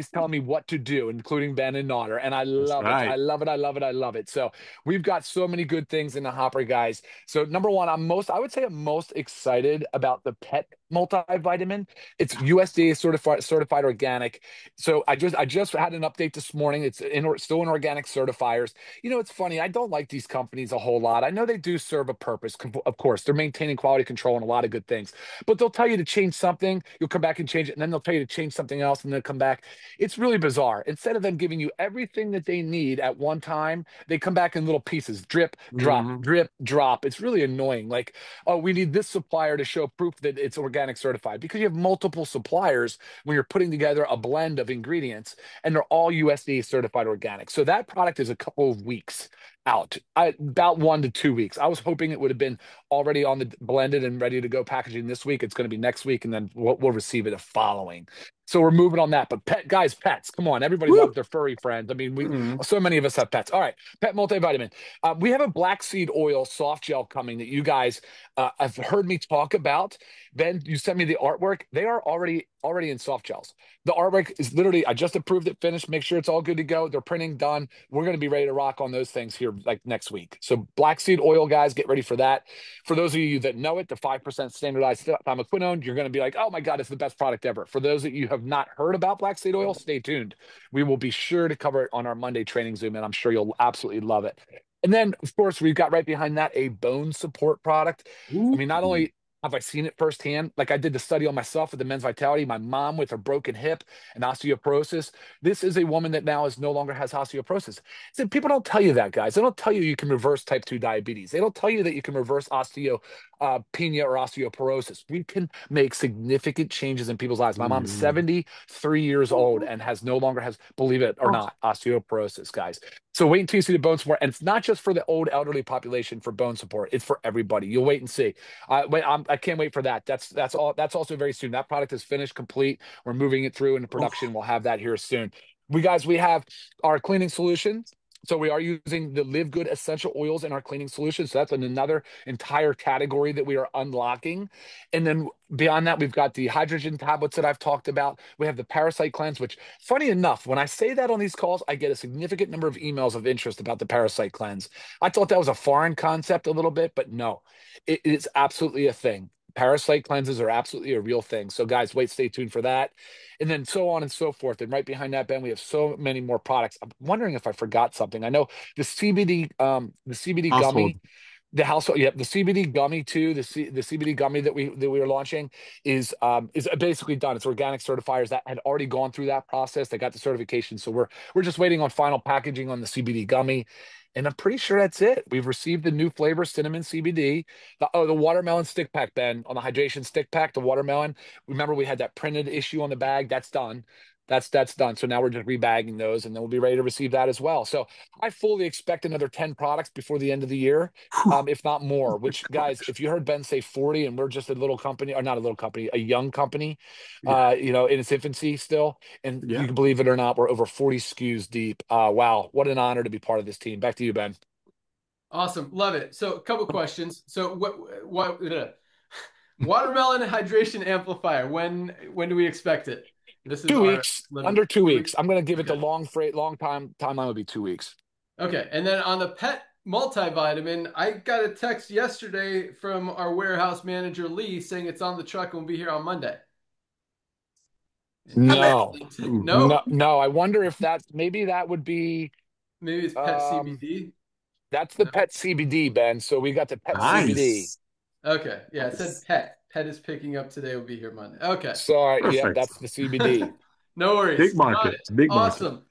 telling me what to do, including Ben and Nodder. And I love it. I love it. So we've got so many good things in the hopper, guys. So number 1, I'm most excited about the pet multivitamin. It's USDA certified organic. So I just had an update this morning. It's still in organic certifiers. It's funny. I don't like these companies a whole lot. I know they do serve a purpose. Of course, they're maintaining quality control and a lot of good things, but they'll tell you to change something. You'll come back and change it. And then they'll tell you to change something else, and then come back. It's really bizarre. Instead of them giving you everything that they need at one time, they come back in little pieces, drip, drop, drip, drop. It's really annoying. Like, oh, we need this supplier to show proof that it's organic certified, because you have multiple suppliers when you're putting together a blend of ingredients, and they're all USDA certified organic. So that product is a couple of weeks out, about 1 to 2 weeks. I was hoping it would have been already on the blended and ready to go packaging this week. It's going to be next week, and then we'll receive it the following. So we're moving on that. But pets, come on. Everybody Woo! loves their furry friends. I mean, so many of us have pets. All right, pet multivitamin. We have a black seed oil soft gel coming that you guys have heard me talk about. Ben, you sent me the artwork. They are already in soft gels. The artwork is literally, I just approved it, finished, make sure it's all good to go. They're printing done. We're going to be ready to rock on those things here like next week. So black seed oil, guys, get ready for that. For those of you that know it, the 5% standardized thiamoquinone, you're going to be like, oh my God, it's the best product ever. For those that you have not heard about black seed oil, stay tuned. We will be sure to cover it on our Monday training Zoom, and I'm sure you'll absolutely love it. And then, of course, we've got right behind that a bone support product. I mean, not only have I seen it firsthand, like I did the study on myself with the Men's Vitality, my mom with her broken hip and osteoporosis. This is a woman that now no longer has osteoporosis. So people don't tell you that, guys. They don't tell you can reverse type 2 diabetes. They don't tell you that you can reverse osteopenia or osteoporosis. We can make significant changes in people's lives. My mom's 73 years old and no longer has, believe it or not, osteoporosis, guys. So wait until you see the bone support. And it's not just for the old elderly population for bone support. It's for everybody. You'll wait and see. I can't wait for that. That's all. That's also very soon. That product is finished, complete. We're moving it through into production. We'll have that here soon. We have our cleaning solution. So we are using the Live Good essential oils in our cleaning solution. So that's another entire category that we are unlocking. And then beyond that, we've got the hydrogen tablets that I've talked about. We have the parasite cleanse, which funny enough, when I say that on these calls, I get a significant number of emails of interest about the parasite cleanse. I thought that was a foreign concept a little bit, but no, it is absolutely a thing. Parasite cleanses are absolutely a real thing. So guys, stay tuned for that. And then so on and so forth. And right behind that, Ben, we have so many more products. I'm wondering if I forgot something. I know the CBD gummy, the household, the CBD gummy too. The CBD gummy that we are launching is basically done. It's organic certifiers that had already gone through that process. They got the certification. So we're just waiting on final packaging on the CBD gummy. And I'm pretty sure that's it. We've received the new flavor, cinnamon CBD. The watermelon stick pack, Ben, on the hydration stick pack, the watermelon. Remember, we had that printed issue on the bag. That's done. That's done. So now we're just rebagging those, and then we'll be ready to receive that as well. So I fully expect another 10 products before the end of the year, if not more. Which, guys, if you heard Ben say 40, and we're just a little company, or not a little company, a young company, in its infancy still, and you can believe it or not, we're over 40 SKUs deep. Wow, what an honor to be part of this team. Back to you, Ben. Awesome, love it. So a couple questions. So what watermelon hydration amplifier? When do we expect it? This is 2 weeks, under 2 weeks. I'm going to give it the Okay. timeline would be 2 weeks. Okay, and then on the pet multivitamin, I got a text yesterday from our warehouse manager Lee saying it's on the truck and will be here on Monday. No, No, no. I wonder if maybe that would be, maybe it's pet um, CBD. that's the No. pet CBD, Ben. So we got the pet CBD. Nice. Okay, yeah, it said pet. Pet is picking up today. Will be here Monday. Okay, Sorry, yep, Perfect. that's the CBD. no Big worries. Got market. it. Big market. Awesome.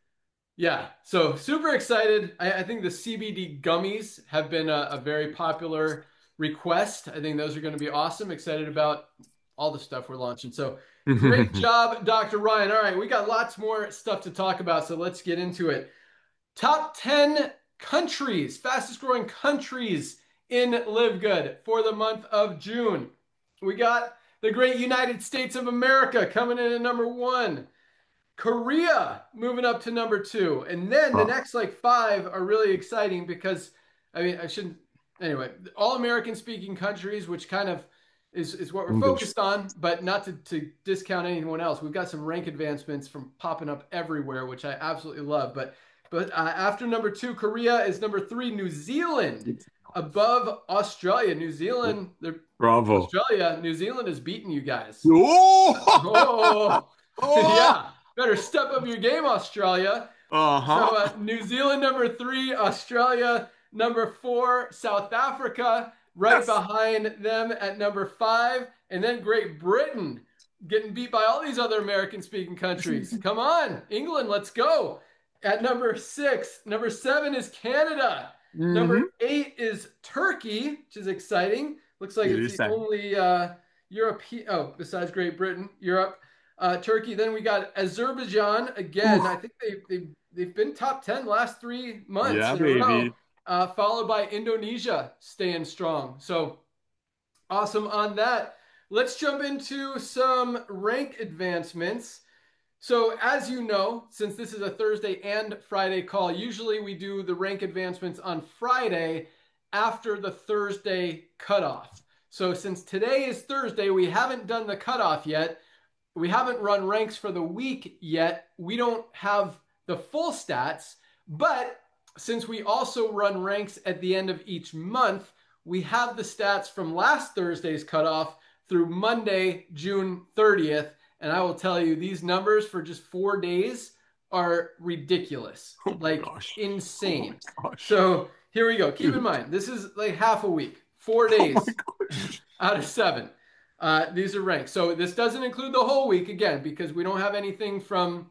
Yeah, so super excited. I think the CBD gummies have been a very popular request. I think those are going to be awesome. Excited about all the stuff we're launching. So great job, Dr. Ryan. All right, we got lots more stuff to talk about, so let's get into it. Top 10 countries, fastest growing countries in Live Good for the month of June. We got the great United States of America coming in at number 1. Korea moving up to number 2. And then the next like 5 are really exciting because, I mean, I shouldn't, anyway, all American speaking countries, which kind of is what we're English. focused on, but not to discount anyone else. We've got some rank advancements from popping up everywhere, which I absolutely love. But after number 2, Korea is number 3, New Zealand above Australia. New Zealand, Bravo. Australia, New Zealand is beating you guys. Oh! Yeah. Better step up your game, Australia. Uh-huh. So New Zealand number 3, Australia number 4, South Africa right behind them at number 5, and then Great Britain getting beat by all these other American-speaking countries. Come on, England, let's go. At number 6, number 7 is Canada. Number 8 is Turkey, which is exciting. Looks like it's the only European, besides Great Britain, Europe. Turkey. Then we got Azerbaijan again. I think they've been top 10 last 3 months in a row. Followed by Indonesia staying strong. So Awesome on that. Let's jump into some rank advancements. So, as you know, since this is a Thursday and Friday call, usually we do the rank advancements on Friday after the Thursday cutoff. So, since today is Thursday, we haven't done the cutoff yet. We haven't run ranks for the week yet. We don't have the full stats, but since we also run ranks at the end of each month, we have the stats from last Thursday's cutoff through Monday, June 30th. And I will tell you, these numbers for just 4 days are ridiculous, like insane. So here we go. Keep in mind, this is like half a week, 4 days out of 7. These are ranked. So this doesn't include the whole week again, because we don't have anything from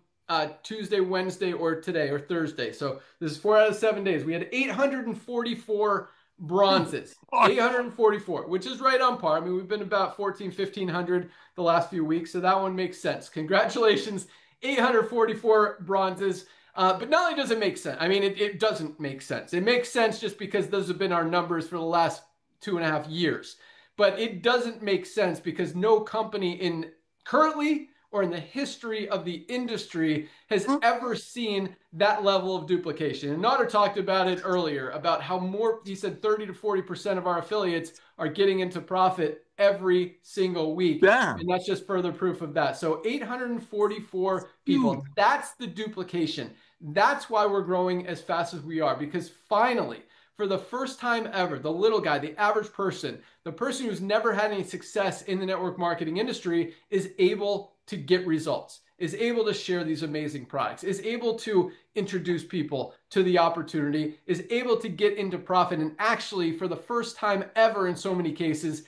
Tuesday, Wednesday, or today or Thursday. So this is 4 out of 7 days. We had 844 bronzes, 844, which is right on par. I mean, we've been about 1,500 the last few weeks, so that one makes sense. Congratulations, 844 bronzes. But not only does it make sense, I mean, it doesn't make sense. It makes sense just because those have been our numbers for the last 2.5 years. But it doesn't make sense because no company in currently or in the history of the industry has ever seen that level of duplication. And Nader talked about it earlier, about how more, he said 30 to 40% of our affiliates are getting into profit every single week. Damn. And that's just further proof of that. So 844 people, that's the duplication. That's why we're growing as fast as we are, because finally, for the first time ever, the little guy, the average person, the person who's never had any success in the network marketing industry is able to get results, is able to share these amazing products, is able to introduce people to the opportunity, is able to get into profit, and actually, for the first time ever in so many cases,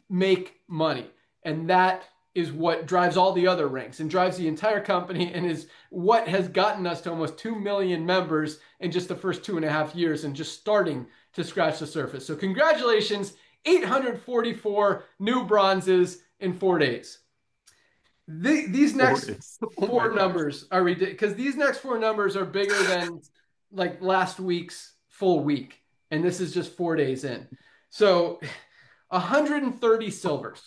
make money. And that is what drives all the other ranks and drives the entire company, and is what has gotten us to almost 2 million members in just the first 2.5 years, and just starting to scratch the surface. So congratulations, 844 new bronzes in 4 days. These next four numbers are ridiculous, because these next 4 numbers are bigger than like last week's full week. And this is just 4 days in. So 130 silvers.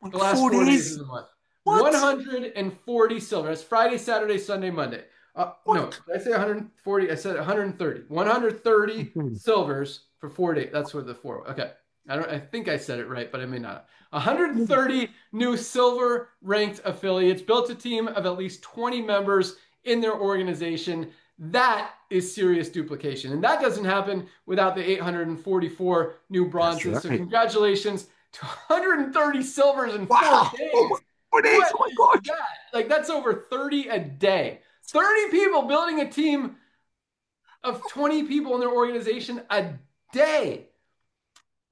The last 4 days of the month. What? 140 silver. That's Friday, Saturday, Sunday, Monday. No, did I say 140? I said 130. 130 silvers for 4 days. That's what the 4. Okay. I think I said it right, but I may not. 130 new silver ranked affiliates, built a team of at least 20 members in their organization. That is serious duplication. And that doesn't happen without the 844 new bronzes. Right. So congratulations to 130 silvers in 4 days. 4 days. Oh my God. That? Like, that's over 30 a day. 30 people building a team of 20 people in their organization a day.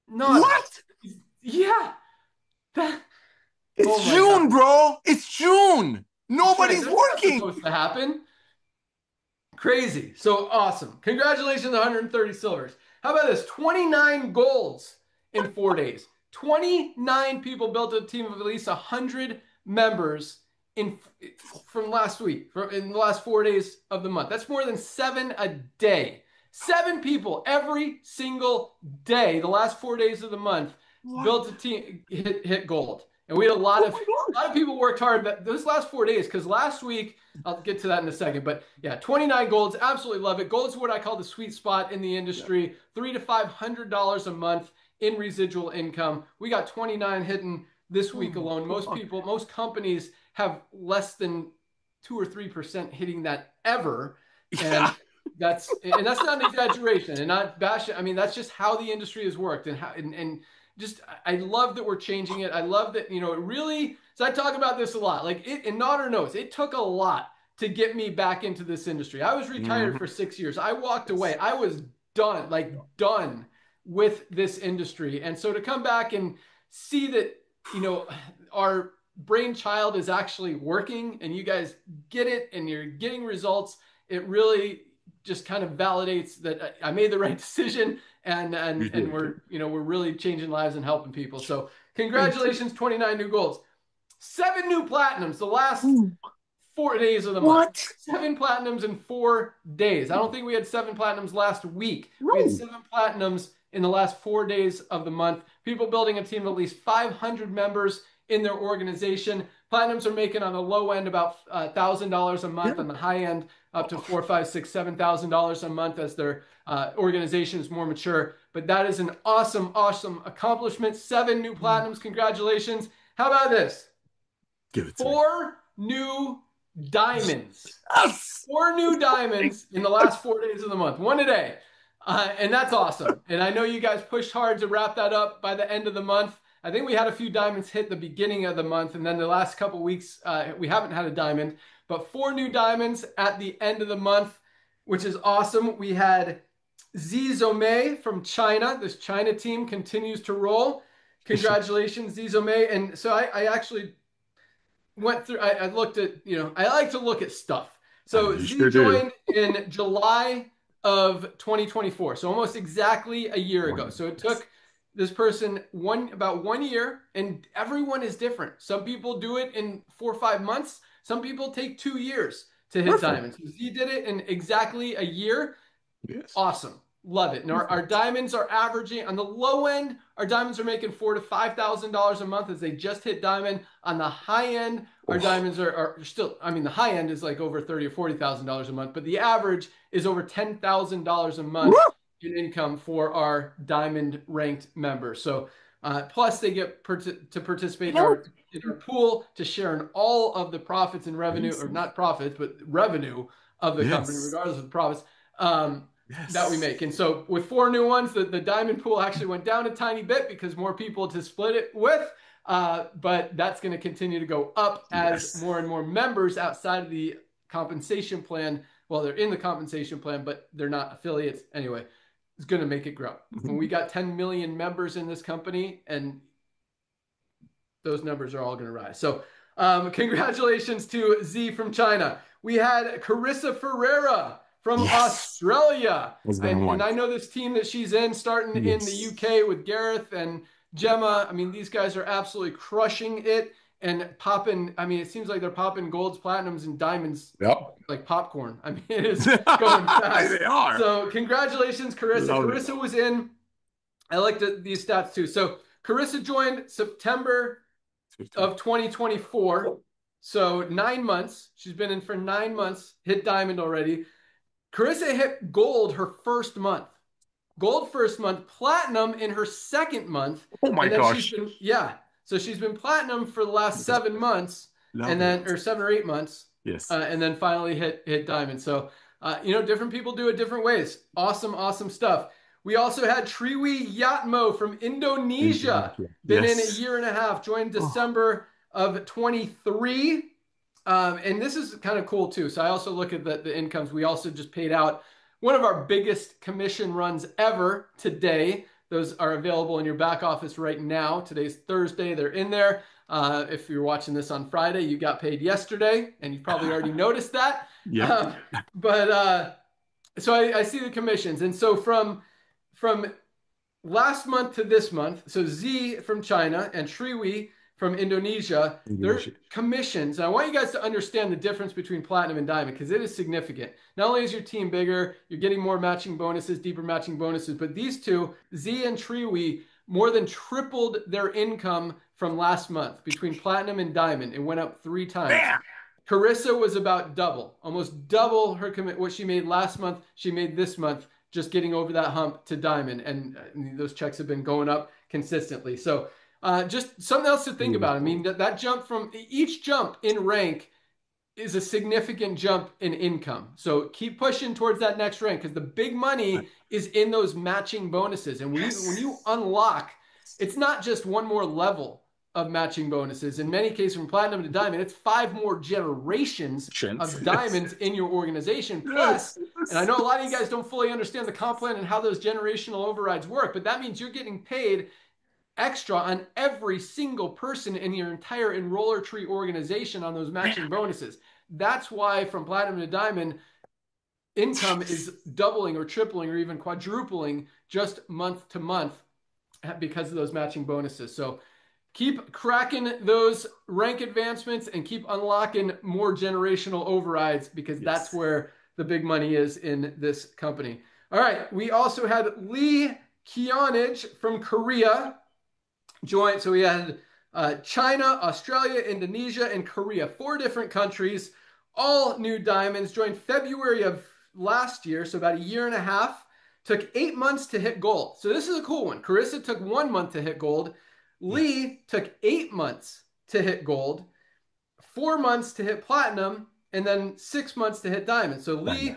No. What? Yeah. It's June, bro. It's June. Nobody's working. Supposed to happen. Crazy. So awesome. Congratulations, 130 silvers. How about this? 29 golds in 4 days. 29 people built a team of at least 100 members from last week, in the last 4 days of the month. That's more than 7 a day. 7 people every single day, the last 4 days of the month, built a team, hit gold. And we had a lot of people worked hard those last 4 days, because last week, I'll get to that in a second, but yeah, 29 golds, absolutely love it. Gold is what I call the sweet spot in the industry, $300 to $500 a month in residual income. We got 29 hitting this week alone. Most companies have less than 2 or 3% hitting that ever. And that's not an exaggeration and not bashing. I mean, that's just how the industry has worked, and just, I love that we're changing it. I love that, it really, so I talk about this a lot, like and Nader knows, it took a lot to get me back into this industry. I was retired for 6 years. I walked away. I was done with this industry. And so to come back and see that, our brainchild is actually working and you guys get it and you're getting results, it really just kind of validates that I made the right decision, and we're really changing lives and helping people. So congratulations, 29 new golds, 7 new platinums the last 4 days of the month. 7 platinums in 4 days. I don't think we had 7 platinums last week. We had 7 platinums in the last 4 days of the month. people building a team of at least 500 members in their organization. Platinums are making on the low end about $1,000 a month, on the high end up to $4,000, $5,000, $6,000, $7,000 a month as their organization is more mature. But that is an awesome, awesome accomplishment. 7 new platinums. Congratulations. How about this? Give it to 4 new diamonds. Yes! 4 new diamonds in the last 4 days of the month, one a day. And that's awesome. And I know you guys pushed hard to wrap that up by the end of the month. I think we had a few diamonds hit the beginning of the month, and then the last couple weeks we haven't had a diamond. But 4 new diamonds at the end of the month, which is awesome. We had Zi Zomei from China. This China team continues to roll. Congratulations, Zi Zomei. And so I actually went through, I looked at, I like to look at stuff. So Zi joined in July of 2024. So almost exactly a year ago. So it took this person about 1 year, and everyone is different. Some people do it in 4 or 5 months. Some people take 2 years to hit diamonds. He did it in exactly a year. Yes. Awesome. Love it. And our diamonds are averaging on the low end. Our diamonds are making $4,000 to $5,000 a month as they just hit diamond. On the high end, our diamonds are still. I mean, the high end is like over $30,000 or $40,000 a month, but the average is over $10,000 a month in income for our diamond ranked members. So plus they get to participate in our pool to share in all of the profits and revenue, or not profits, but revenue of the company, regardless of the profits that we make. And so with 4 new ones, the diamond pool actually went down a tiny bit because more people to split it with. But that's going to continue to go up as more and more members outside of the compensation plan. Well, they're in the compensation plan, but they're not affiliates. Anyway, it's going to make it grow. When we got 10 million members in this company, and those numbers are all going to rise. So congratulations to Z from China. We had Carissa Ferreira from Australia. And I know this team that she's in, starting in the UK with Gareth and Gemma. I mean, these guys are absolutely crushing it and popping. I mean, it seems like they're popping golds, platinums, and diamonds like popcorn. I mean, it is going fast. They are. So congratulations, Carissa. Carissa was in. I liked these stats too. So Carissa joined September of 2024. So 9 months. She's been in for 9 months, hit diamond already. Carissa hit gold her first month. Gold first month, platinum in her second month. Oh my gosh. So she's been platinum for the last 7 months, or 7 or 8 months. Yes. And then finally hit diamond. So, different people do it different ways. Awesome, awesome stuff. We also had Triwi Yatmo from Indonesia. Been in a year and a half, joined December of 23. And this is kind of cool too. So I also look at the incomes. We also just paid out one of our biggest commission runs ever today. Those are available in your back office right now. Today's Thursday. They're in there. If you're watching this on Friday, you got paid yesterday, and you've probably already noticed that. Yeah. So I see the commissions. And so from last month to this month, so Z from China and Triwi from Indonesia, their commissions. And I want you guys to understand the difference between platinum and diamond, because it is significant. Not only is your team bigger, you're getting more matching bonuses, deeper matching bonuses, but these two, Z and Triwi, more than tripled their income from last month between platinum and diamond. It went up 3 times. Bam! Carissa was about double, almost double her what she made last month. She made this month, just getting over that hump to diamond. And those checks have been going up consistently. So just something else to think about. I mean, that jump from each jump in rank is a significant jump in income. So keep pushing towards that next rank, because the big money is in those matching bonuses. And when you unlock, it's not just one more level of matching bonuses. In many cases, from platinum to diamond, it's 5 more generations of diamonds in your organization. Plus, and I know a lot of you guys don't fully understand the comp plan and how those generational overrides work, but that means you're getting paid extra on every single person in your entire enroller tree organization on those matching bonuses. That's why from platinum to diamond, income is doubling or tripling or even quadrupling just month to month because of those matching bonuses. So keep cracking those rank advancements and keep unlocking more generational overrides, because that's where the big money is in this company. All right. We also had Lee Kionage from Korea. joined. So we had China, Australia, Indonesia, and Korea, 4 different countries, all new diamonds. Joined February of last year, so about a year and a half. Took 8 months to hit gold. So this is a cool one. Carissa took 1 month to hit gold. Lee took 8 months to hit gold, 4 months to hit platinum, and then 6 months to hit diamond. So Lee,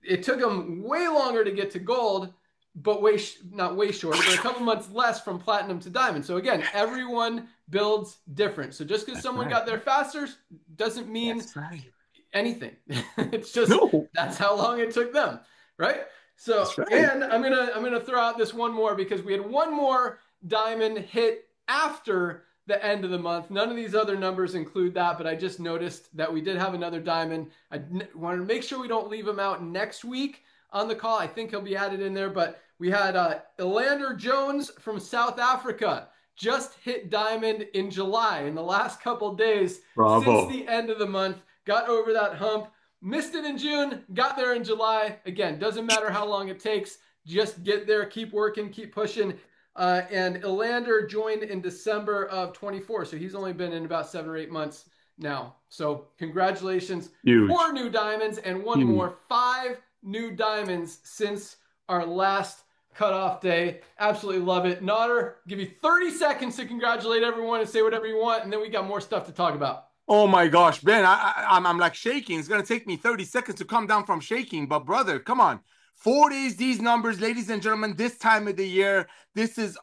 it took him way longer to get to gold, but not way shorter, but a couple months less from platinum to diamond. So again, everyone builds different. So just because someone got there faster doesn't mean anything. It's just that's how long it took them, right? So and I'm gonna throw out this one more because we had one more diamond hit after the end of the month. None of these other numbers include that, but I just noticed that we did have another diamond. I wanted to make sure we don't leave him out next week on the call. I think he'll be added in there, but we had Elander Jones from South Africa just hit diamond in July in the last couple days. Since the end of the month, got over that hump, missed it in June, got there in July. Again, doesn't matter how long it takes, just get there, keep working, keep pushing. And Elander joined in December of 24. So he's only been in about 7 or 8 months now. So congratulations. Huge. 4 new diamonds and one more. 5 new diamonds since our last cutoff day. Absolutely love it. Nader, give you 30 seconds to congratulate everyone and say whatever you want. And then we got more stuff to talk about. Oh my gosh, Ben, I'm like shaking. It's going to take me 30 seconds to come down from shaking. But brother, come on. 4 days, these numbers, ladies and gentlemen, this time of the year, this is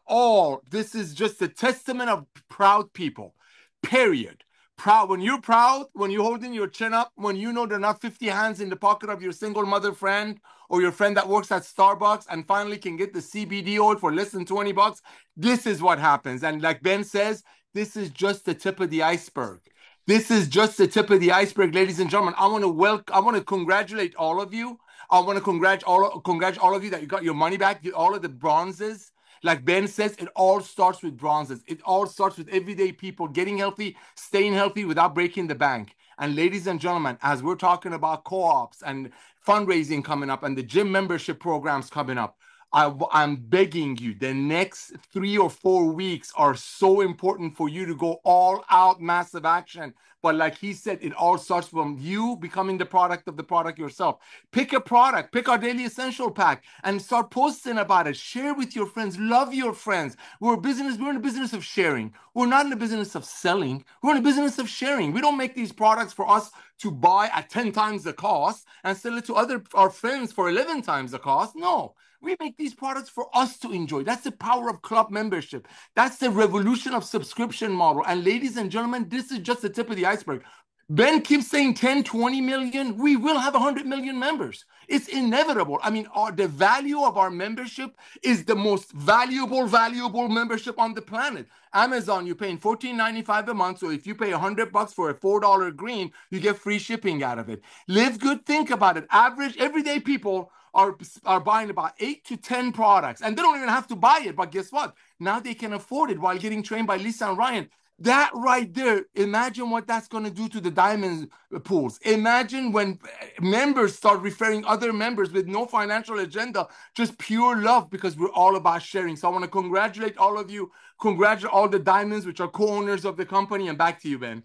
just a testament of proud people, period. Proud. When you're proud, when you're holding your chin up, when you know there are not 50 hands in the pocket of your single mother friend or your friend that works at Starbucks and finally can get the CBD oil for less than $20, this is what happens. And like Ben says, this is just the tip of the iceberg. This is just the tip of the iceberg, ladies and gentlemen. I want to congratulate all of you. I want to congratulate all of you that you got your money back, all of the bronzes. Like Ben says, it all starts with bronzes. It all starts with everyday people getting healthy, staying healthy without breaking the bank. And ladies and gentlemen, as we're talking about co-ops and fundraising coming up and the gym membership programs coming up, I'm begging you, the next 3 or 4 weeks are so important for you to go all out massive action. But like he said, it all starts from you becoming the product of the product yourself. Pick a product, pick our daily essential pack and start posting about it. Share with your friends, love your friends. We're in the business of sharing. We're not in the business of selling. We're in the business of sharing. We don't make these products for us to buy at 10 times the cost and sell it to our friends for 11 times the cost. No. We make these products for us to enjoy. That's the power of club membership. That's the revolution of subscription model. And ladies and gentlemen, this is just the tip of the iceberg. Ben keeps saying 10, 20 million. We will have 100 million members. It's inevitable. I mean, the value of our membership is the most valuable membership on the planet. Amazon, you're paying $14.95 a month. So if you pay $100 for a $4 green, you get free shipping out of it. Live good, think about it. Average, everyday people are buying about 8 to 10 products. And they don't even have to buy it. But guess what? Now they can afford it while getting trained by Lisa and Ryan. That right there, imagine what that's going to do to the diamond pools. Imagine when members start referring other members with no financial agenda, just pure love, because we're all about sharing. So I want to congratulate all of you. Congratulate all the diamonds, which are co-owners of the company. And back to you, Ben.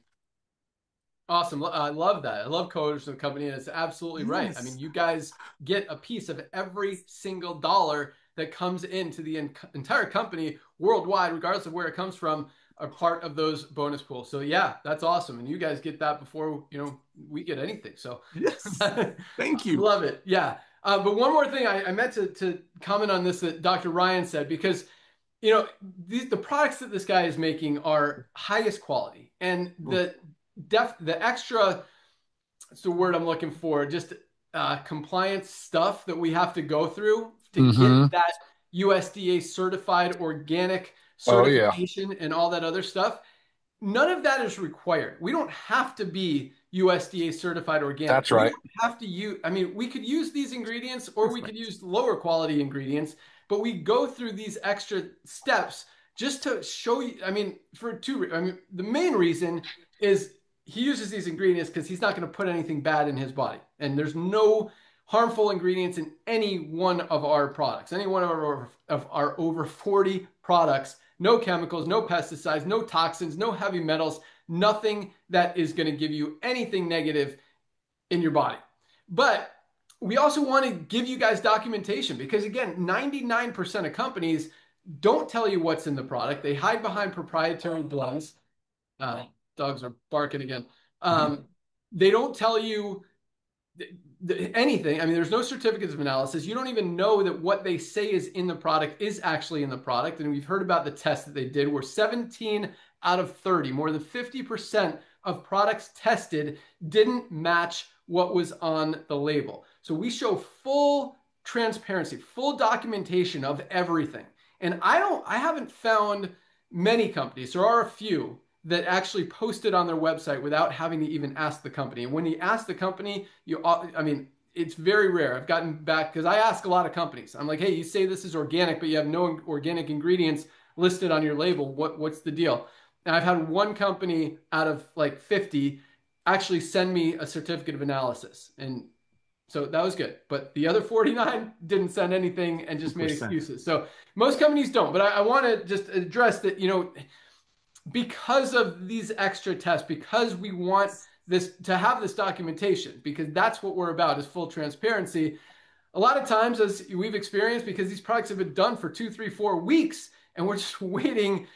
Awesome. I love that. I love co-owners of the company. And it's absolutely right. I mean, you guys get a piece of every single dollar that comes into the entire company worldwide, regardless of where it comes from, are part of those bonus pools. So yeah, that's awesome. And you guys get that before, we get anything. So yes, thank you. Love it. Yeah. But one more thing I meant to comment on this that Dr. Ryan said, because, the products that this guy is making are highest quality, and the extra, it's the word I'm looking for, just compliance stuff that we have to go through to get that USDA certified organic certification and all that other stuff. None of that is required. We don't have to be USDA certified organic. That's right. We don't have to use, we could use these ingredients or we could use lower quality ingredients, but we go through these extra steps just to show you, the main reason is he uses these ingredients because he's not going to put anything bad in his body. And there's no harmful ingredients in any one of our products. Any one of our over 40 products, no chemicals, no pesticides, no toxins, no heavy metals, nothing that is going to give you anything negative in your body. But we also want to give you guys documentation because, again, 99% of companies don't tell you what's in the product. They hide behind proprietary blends. Dogs are barking again. They don't tell you anything. I mean, there's no certificates of analysis. You don't even know that what they say is in the product is actually in the product. And we've heard about the test that they did where 17 out of 30, more than 50% of products tested didn't match what was on the label. So we show full transparency, full documentation of everything. And I haven't found many companies, there are a few that actually posted on their website without having to even ask the company. And when you ask the company, I mean, it's very rare. I've gotten back because I ask a lot of companies. I'm like, hey, you say this is organic, but you have no organic ingredients listed on your label. What's the deal? And I've had one company out of like 50 actually send me a certificate of analysis. And so that was good. But the other 49 didn't send anything and just made excuses. So most companies don't. But I want to just address that, you know, because of these extra tests, because we want this to have this documentation, because that's what we're about is full transparency. A lot of times, as we've experienced, because these products have been done for 2, 3, 4 weeks, and we're just waiting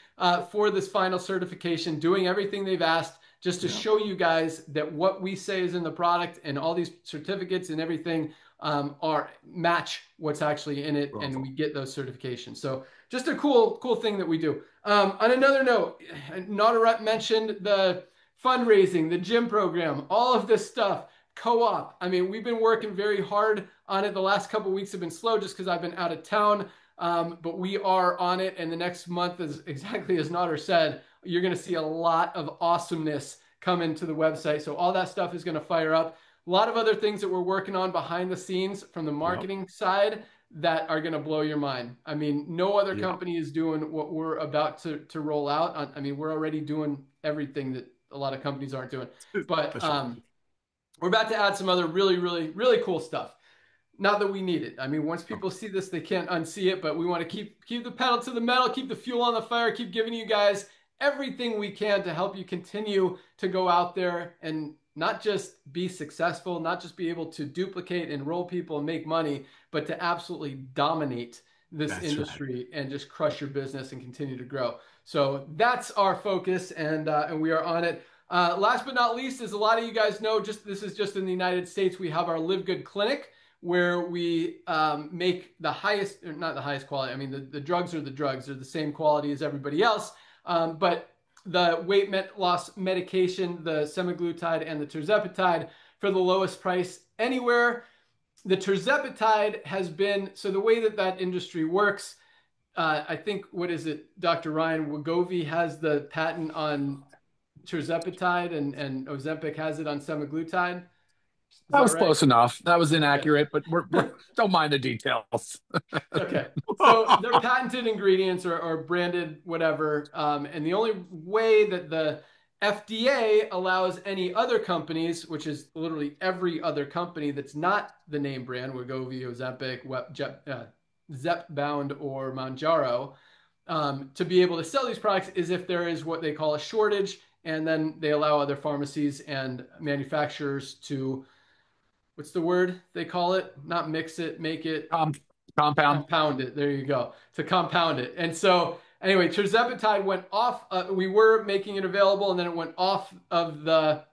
for this final certification, doing everything they've asked just to show you guys that what we say is in the product and all these certificates and everything are match what's actually in it, and we get those certifications. So just a cool thing that we do. On another note, Nautaret mentioned the fundraising, the gym program, all of this stuff, co-op. I mean, we've been working very hard on it. The last couple of weeks have been slow just because I've been out of town, but we are on it. And the next month, is exactly as Nader said, you're going to see a lot of awesomeness come into the website. So all that stuff is going to fire up. A lot of other things that we're working on behind the scenes from the marketing side that are going to blow your mind. I mean, no other company is doing what we're about to roll out. I mean, we're already doing everything that a lot of companies aren't doing. But we're about to add some other really cool stuff. Not that we need it. I mean, once people see this, they can't unsee it. But we want to keep the pedal to the metal, keep the fuel on the fire, keep giving you guys everything we can to help you continue to go out there and not just be successful, not just be able to duplicate, enroll people and make money, but to absolutely dominate this industry and just crush your business and continue to grow. So that's our focus, and we are on it. Last but not least, as a lot of you guys know, this is just in the United States, we have our Live Good Clinic where we make the highest, or not the highest quality. I mean, the drugs are the drugs. They're the same quality as everybody else, but the weight loss medication, the semaglutide and the tirzepatide for the lowest price anywhere. The tirzepatide has been, so the way that industry works, I think, what is it, Dr. Ryan Wegovy has the patent on tirzepatide and Ozempic has it on semaglutide. That was close enough. That was inaccurate, but we're don't mind the details. Okay. So they're patented ingredients or branded whatever. And the only way that the FDA allows any other companies, which is literally every other company that's not the name brand, Wegovy, Ozempic, Zepbound, or Mounjaro, to be able to sell these products is if there is what they call a shortage, and then they allow other pharmacies and manufacturers to, what's the word they call it? Not mix it, make it. Compound it. There you go. To compound it. And so anyway, tirzepatide went off. We were making it available, and then it went off of the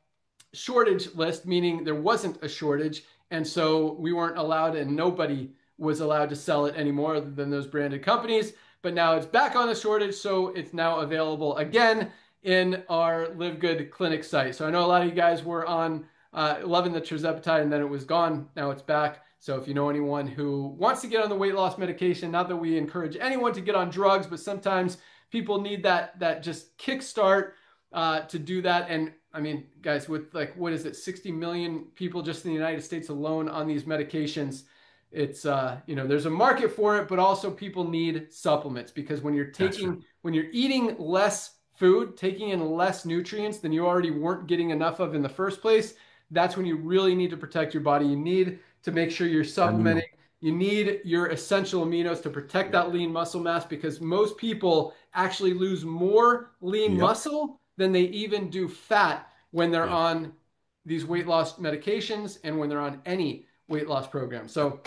shortage list, meaning there wasn't a shortage. And so we weren't allowed, and nobody was allowed to sell it anymore other than those branded companies. But now it's back on the shortage, so it's now available again in our Live Good Clinic site. So I know a lot of you guys were on loving the tirzepatide, and then it was gone. Now it's back. So if you know anyone who wants to get on the weight loss medication, not that we encourage anyone to get on drugs, but sometimes people need that just kickstart to do that. And I mean, guys, with like, what is it, 60 million people just in the United States alone on these medications, it's, you know, there's a market for it, but also people need supplements because when you're when you're eating less food, taking in less nutrients than you already weren't getting enough of in the first place, that's when you really need to protect your body. You need to make sure you're supplementing You need your essential aminos to protect that lean muscle mass, because most people actually lose more lean muscle than they even do fat when they're on these weight loss medications and when they're on any weight loss program. So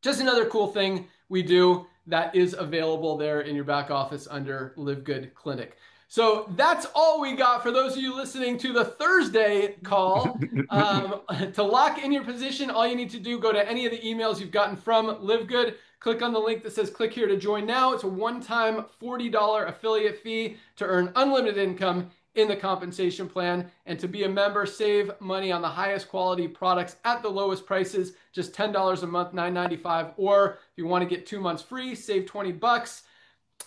just another cool thing we do that is available there in your back office under Live Good Clinic. So that's all we got for those of you listening to the Thursday call. To lock in your position, all you need to do, go to any of the emails you've gotten from Live Good, click on the link that says click here to join now. It's a one-time $40 affiliate fee to earn unlimited income in the compensation plan, and to be a member, save money on the highest quality products at the lowest prices, just $10 a month, $9.95. Or if you want to get 2 months free, save 20 bucks,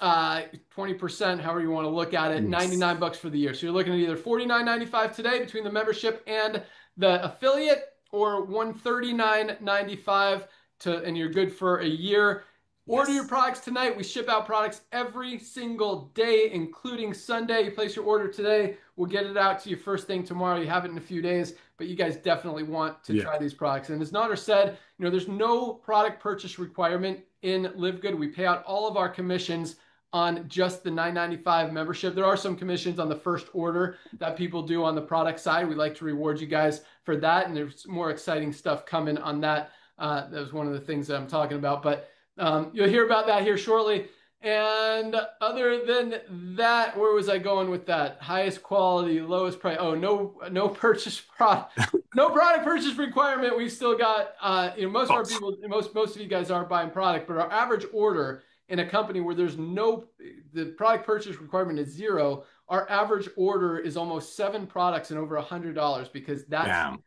20%, however you want to look at it, 99 bucks for the year. So you're looking at either $49.95 today between the membership and the affiliate, or $139.95 and you're good for a year. Order your products tonight. We ship out products every single day, including Sunday. You place your order today, we'll get it out to you first thing tomorrow. You have it in a few days, but you guys definitely want to try these products. And as Nader said, there's no product purchase requirement in Live Good. We pay out all of our commissions on just the $9.95 membership. There are some commissions on the first order that people do on the product side. We like to reward you guys for that, and there's more exciting stuff coming on that. That was one of the things that I'm talking about, but you'll hear about that here shortly. And other than that, where was I going with that? Highest quality, lowest price. Oh, no purchase product, no product purchase requirement. We've still got, most of our people, most of you guys aren't buying product, but our average order in a company where there's the product purchase requirement is zero, our average order is almost 7 products and over $100, because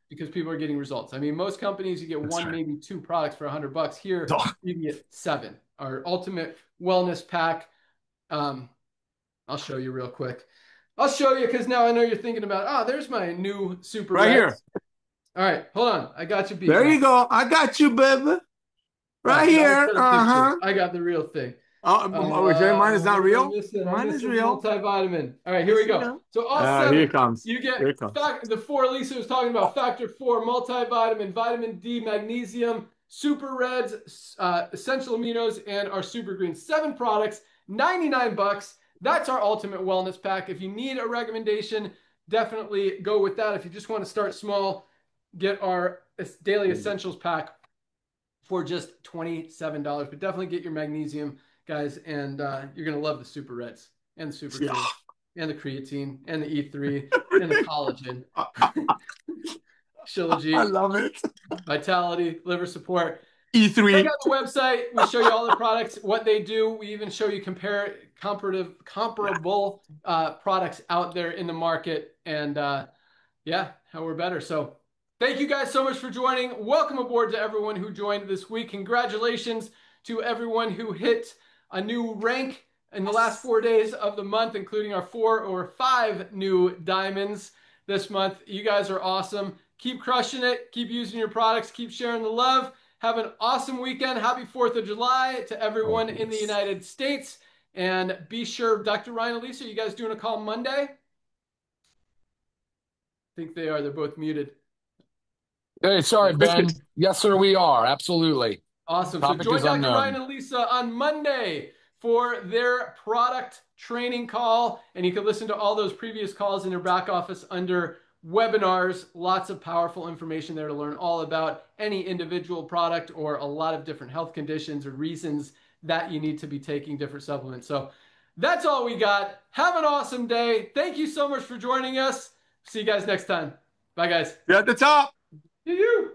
because people are getting results. I mean, most companies you get maybe 2 products for $100. Here you get 7. Our ultimate wellness pack. I'll show you real quick. I'll show you, because now I know you're thinking about, there's my new Super right here. All right, hold on. I got you beat. There you go. I got you, baby. Right here. I got the real thing. Mine is not real. Mine is real. Multivitamin. All right, here we go. So all 7. Here it comes. You get the 4 Lisa was talking about: Factor 4, multivitamin, vitamin D, magnesium, Super Reds, essential aminos, and our Super Greens. 7 products, 99 bucks. That's our ultimate wellness pack. If you need a recommendation, definitely go with that. If you just want to start small, get our daily essentials pack for just $27. But definitely get your magnesium, guys, and you're going to love the Super Reds and the Super Greens and the creatine and the E3 and the collagen. Shilajit. I love it. Vitality, liver support. E3. Check out the website. We show you all the products, what they do. We even show you comparable products out there in the market, and how we're better. So thank you guys so much for joining. Welcome aboard to everyone who joined this week. Congratulations to everyone who hit a new rank in the last 4 days of the month, including our 4 or 5 new diamonds this month. You guys are awesome. Keep crushing it. Keep using your products. Keep sharing the love. Have an awesome weekend. Happy 4th of July to everyone in the United States. And be sure, Dr. Ryan and Lisa, are you guys doing a call Monday? I think they are. They're both muted. Hey, sorry, Ben. Yes, sir, we are. Absolutely. Awesome. So join Dr. Ryan and Lisa on Monday for their product training call. And you can listen to all those previous calls in your back office under webinars. Lots of powerful information there to learn all about any individual product or a lot of different health conditions or reasons that you need to be taking different supplements. So that's all we got. Have an awesome day. Thank you so much for joining us. See you guys next time. Bye, guys. You're at the top. You.